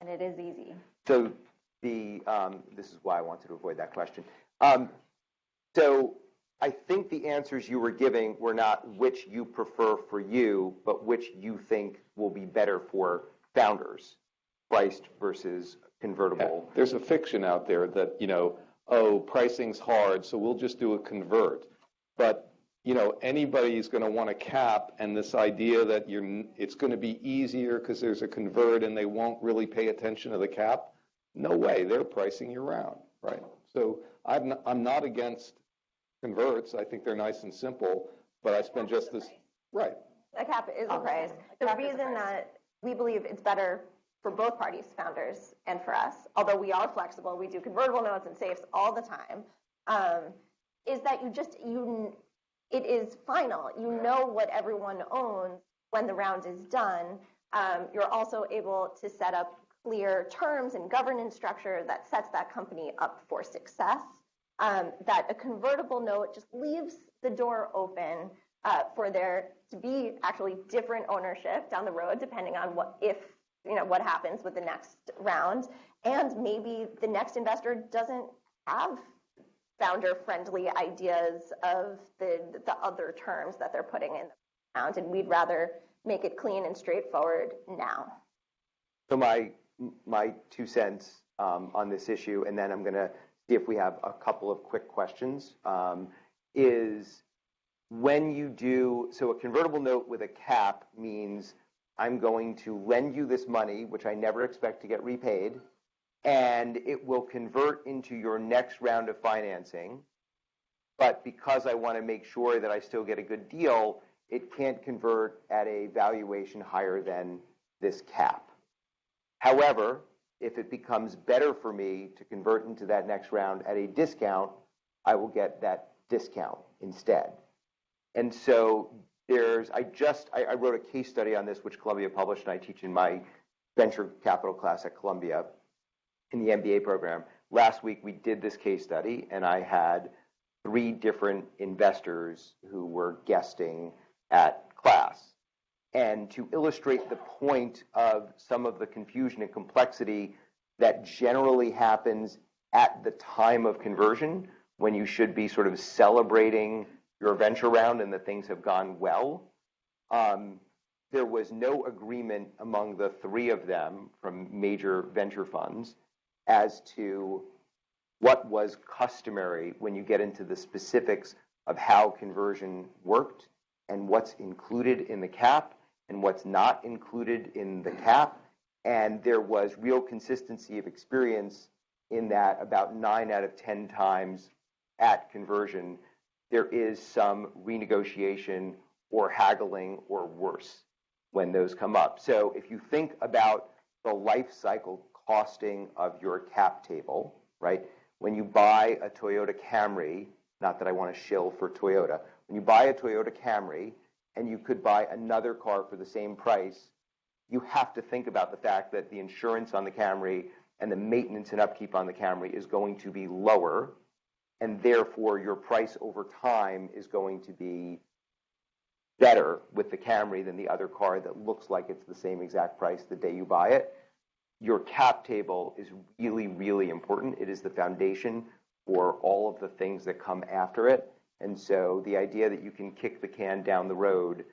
and it is easy. So this is why I wanted to avoid that question. So I think the answers you were giving were not which you prefer for you, but which you think will be better for founders, priced versus convertible. Yeah. There's a fiction out there that, oh, pricing's hard, so we'll just do a convert. But, anybody's going to want a cap, and this idea that it's going to be easier because there's a convert and they won't really pay attention to the cap, no way, they're pricing you round, right? So I'm not against converts. I think they're nice and simple, but I spend just this, right. A cap is a price. The reason that we believe it's better for both parties, founders and for us, although we are flexible, we do convertible notes and safes all the time, is that it is final. You know what everyone owns when the round is done. You're also able to set up clear terms and governance structure that sets that company up for success. That a convertible note just leaves the door open for there to be actually different ownership down the road, depending on what happens with the next round. And maybe the next investor doesn't have founder-friendly ideas of the other terms that they're putting in the round, and we'd rather make it clean and straightforward now. So my 2 cents on this issue, and then I'm going to see if we have a couple of quick questions, is when you do, so a convertible note with a cap means I'm going to lend you this money, which I never expect to get repaid, and it will convert into your next round of financing. But because I want to make sure that I still get a good deal, it can't convert at a valuation higher than this cap. However, if it becomes better for me to convert into that next round at a discount, I will get that discount instead. And so I wrote a case study on this, which Columbia published, and I teach in my venture capital class at Columbia in the MBA program. Last week, we did this case study, and I had 3 different investors who were guesting at class. And to illustrate the point of some of the confusion and complexity that generally happens at the time of conversion, when you should be sort of celebrating your venture round and that things have gone well, there was no agreement among the 3 of them from major venture funds as to what was customary when you get into the specifics of how conversion worked and what's included in the cap and what's not included in the cap. And there was real consistency of experience in that about 9 out of 10 times at conversion, there is some renegotiation or haggling or worse when those come up. So if you think about the life cycle costing of your cap table, right? When you buy a Toyota Camry, not that I want to shill for Toyota, when you buy a Toyota Camry and you could buy another car for the same price, you have to think about the fact that the insurance on the Camry and the maintenance and upkeep on the Camry is going to be lower, and therefore your price over time is going to be better with the Camry than the other car that looks like it's the same exact price the day you buy it. Your cap table is really, really important. It is the foundation for all of the things that come after it. And so the idea that you can kick the can down the road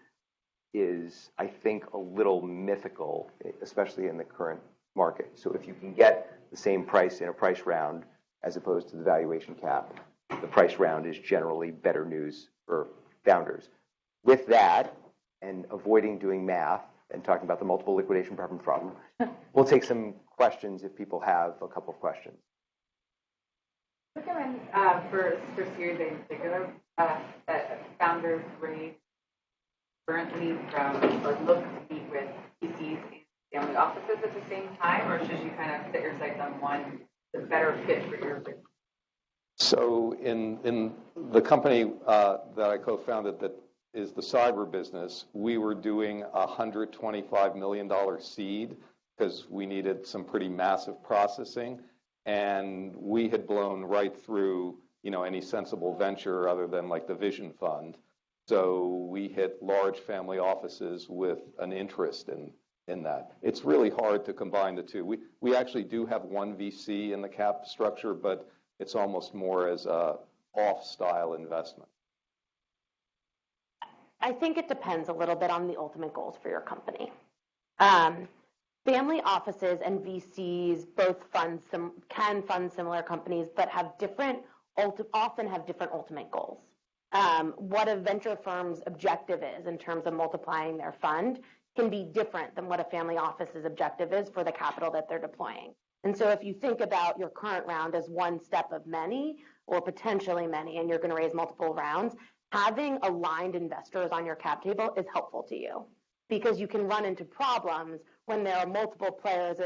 is, I think, a little mythical, especially in the current market. So if you can get the same price in a price round as opposed to the valuation cap, the price round is generally better news for founders. With that, and avoiding doing math and talking about the multiple liquidation problem, we'll take some questions if people have a couple of questions. Recommend for Series A in particular that founders raise currently from or look to meet with VCs and family offices at the same time, or should you kind of set your sights on one that's better fit for your business? So in the company that I co-founded that is the cyber business, we were doing a $125 million seed because we needed some pretty massive processing. And we had blown right through, any sensible venture other than like the Vision Fund. So we hit large family offices with an interest in that. It's really hard to combine the two. We actually do have one VC in the cap structure, but it's almost more as a off-style investment. I think it depends a little bit on the ultimate goals for your company. Family offices and VCs both can fund similar companies, but often have different ultimate goals. What a venture firm's objective is in terms of multiplying their fund can be different than what a family office's objective is for the capital that they're deploying. And so if you think about your current round as one step of many, or potentially many, and you're going to raise multiple rounds, having aligned investors on your cap table is helpful to you, because you can run into problems when there are multiple players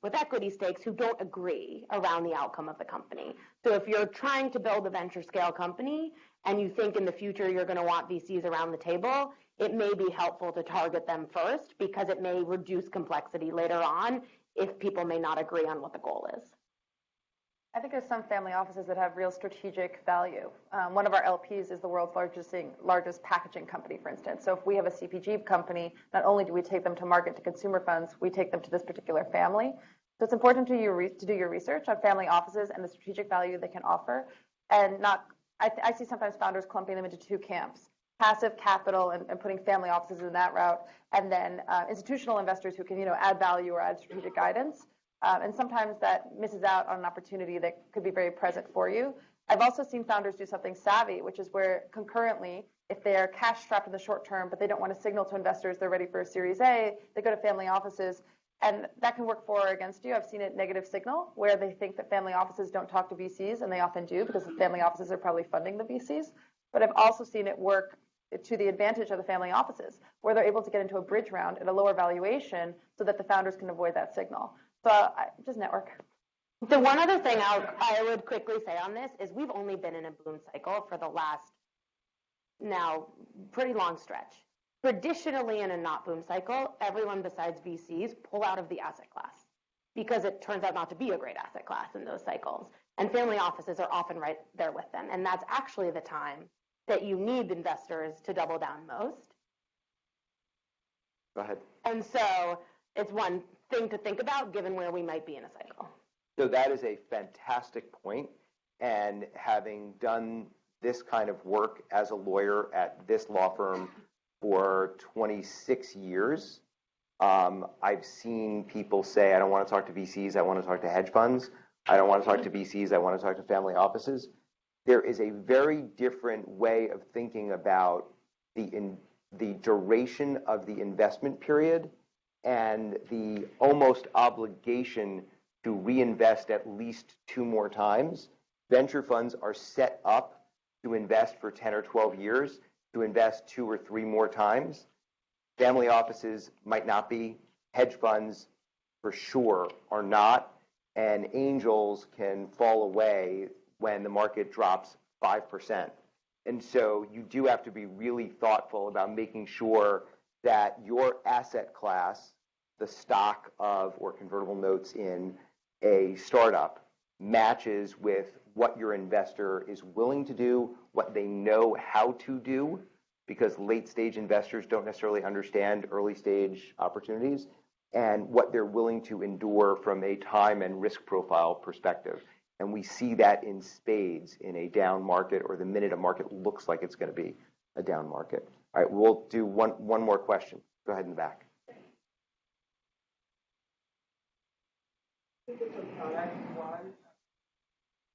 with equity stakes who don't agree around the outcome of the company. So if you're trying to build a venture scale company and you think in the future you're going to want VCs around the table, it may be helpful to target them first because it may reduce complexity later on if people may not agree on what the goal is. I think there's some family offices that have real strategic value. One of our LPs is the world's largest packaging company, for instance. So if we have a CPG company, not only do we take them to market to consumer funds, we take them to this particular family. So it's important to do your research on family offices and the strategic value they can offer. And I see sometimes founders clumping them into two camps: passive capital and putting family offices in that route, and then institutional investors who can add value or add strategic guidance. And sometimes that misses out on an opportunity that could be very present for you. I've also seen founders do something savvy, which is where concurrently, if they're cash strapped in the short term, but they don't want to signal to investors they're ready for a Series A, they go to family offices, and that can work for or against you. I've seen it negative signal, where they think that family offices don't talk to VCs, and they often do, because the family offices are probably funding the VCs. But I've also seen it work to the advantage of the family offices, where they're able to get into a bridge round at a lower valuation so that the founders can avoid that signal. So just network. The one other thing I would quickly say on this is we've only been in a boom cycle for the last now pretty long stretch. Traditionally, in a not boom cycle, everyone besides VCs pull out of the asset class because it turns out not to be a great asset class in those cycles. And family offices are often right there with them. And that's actually the time that you need investors to double down most. Go ahead. And so it's one thing to think about given where we might be in a cycle. So that is a fantastic point. And having done this kind of work as a lawyer at this law firm for 26 years, I've seen people say, I don't want to talk to VCs, I want to talk to hedge funds. I don't want to talk to VCs, I want to talk to family offices. There is a very different way of thinking about the duration of the investment period and the almost obligation to reinvest at least 2 more times. Venture funds are set up to invest for 10 or 12 years, to invest 2 or 3 more times. Family offices might not be. Hedge funds, for sure, are not. And angels can fall away when the market drops 5%. And so you do have to be really thoughtful about making sure that your asset class, the stock of or convertible notes in a startup, matches with what your investor is willing to do, what they know how to do, because late stage investors don't necessarily understand early stage opportunities, and what they're willing to endure from a time and risk profile perspective. And we see that in spades in a down market, or the minute a market looks like it's going to be a down market. All right, we'll do one more question. Go ahead in the back.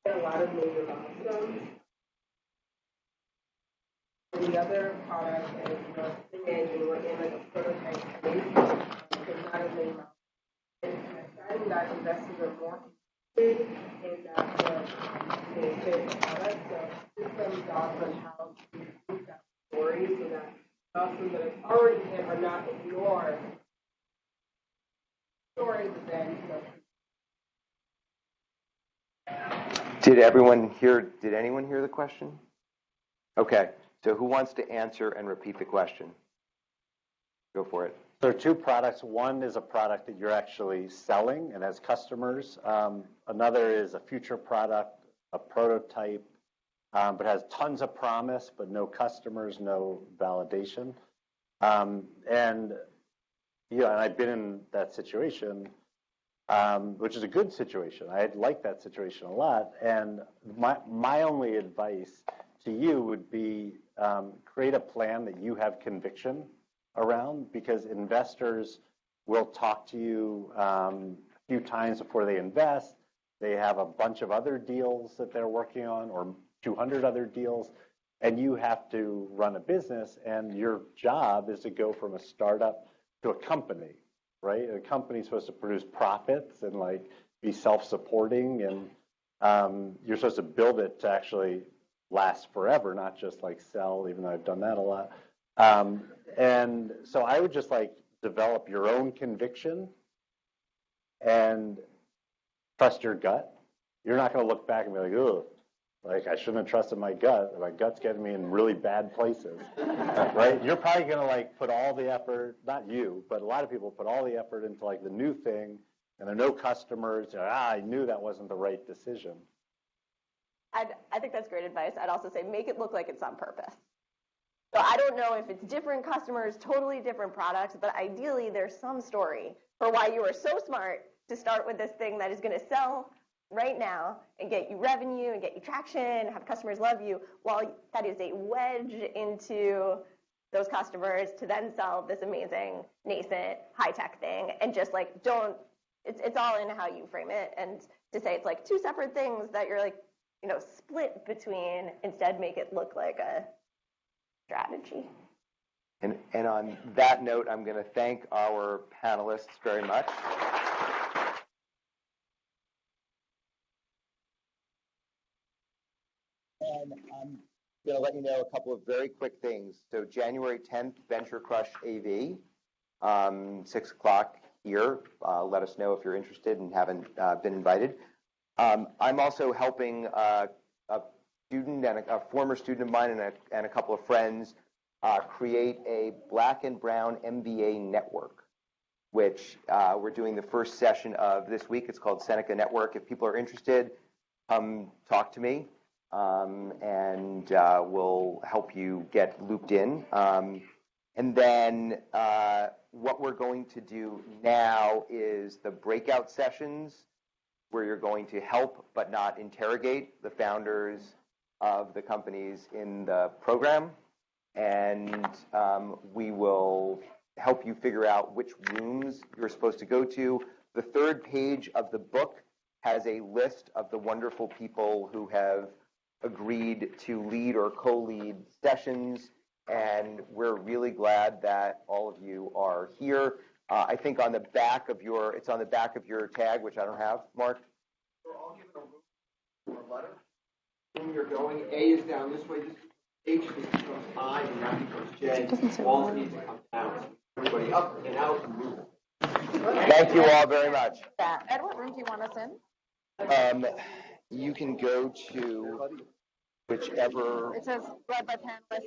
a lot of major milestones. The other product is image, and we're in like a prototype phase, so not as many milestones. And finding that investors are more interested in that basic product, so systems off on how to move that story so that milestones that have already hit are not ignored. Story, but then Did anyone hear the question? Okay, so who wants to answer and repeat the question? Go for it. There are two products. One is a product that you're actually selling and has customers. Another is a future product, a prototype, but has tons of promise, but no customers, no validation. And I've been in that situation, which is a good situation. I like that situation a lot. And my only advice to you would be create a plan that you have conviction around, because investors will talk to you a few times before they invest. They have a bunch of other deals that they're working on, or 200 other deals, and you have to run a business, and your job is to go from a startup to a company, right? A company is supposed to produce profits and like be self-supporting, and you're supposed to build it to actually last forever, not just like sell, even though I've done that a lot. And so I would just like develop your own conviction and trust your gut. You're not going to look back and be like, oh, like I shouldn't have trusted my gut. My gut's getting me in really bad places, right? You're probably going to like put all the effort, not you, but a lot of people put all the effort into like the new thing, and there are no customers. I knew that wasn't the right decision. I think that's great advice. I'd also say make it look like it's on purpose. So I don't know if it's different customers, totally different products, but ideally there's some story for why you were so smart to start with this thing that is going to sell right now and get you revenue and get you traction, have customers love you, while that is a wedge into those customers to then sell this amazing, nascent, high-tech thing. And just like it's all in how you frame it. And to say it's like two separate things that you're like, split between, instead make it look like a strategy. And on that note, I'm going to thank our panelists very much. And I'm going to let you know a couple of very quick things. So January 10th, VentureCrushFG, 6 o'clock here. Let us know if you're interested and haven't been invited. I'm also helping a student and a former student of mine and a couple of friends create a Black and Brown MBA network, which we're doing the first session of this week. It's called Seneca Network. If people are interested, come talk to me, and we'll help you get looped in. And then what we're going to do now is the breakout sessions, where you're going to help but not interrogate the founders of the companies in the program. And we will help you figure out which rooms you're supposed to go to. The third page of the book has a list of the wonderful people who have agreed to lead or co-lead sessions, and we're really glad that all of you are here. I think on the back of it's on the back of your tag, which I don't have, Mark. We're all given a room or a letter. When you're going, A is down this way, H becomes I, and now becomes J. All needs to come down. Everybody up and out and move. Thank you all very much. Ed, what room do you want us in? You can go to whichever. It says led by panelists.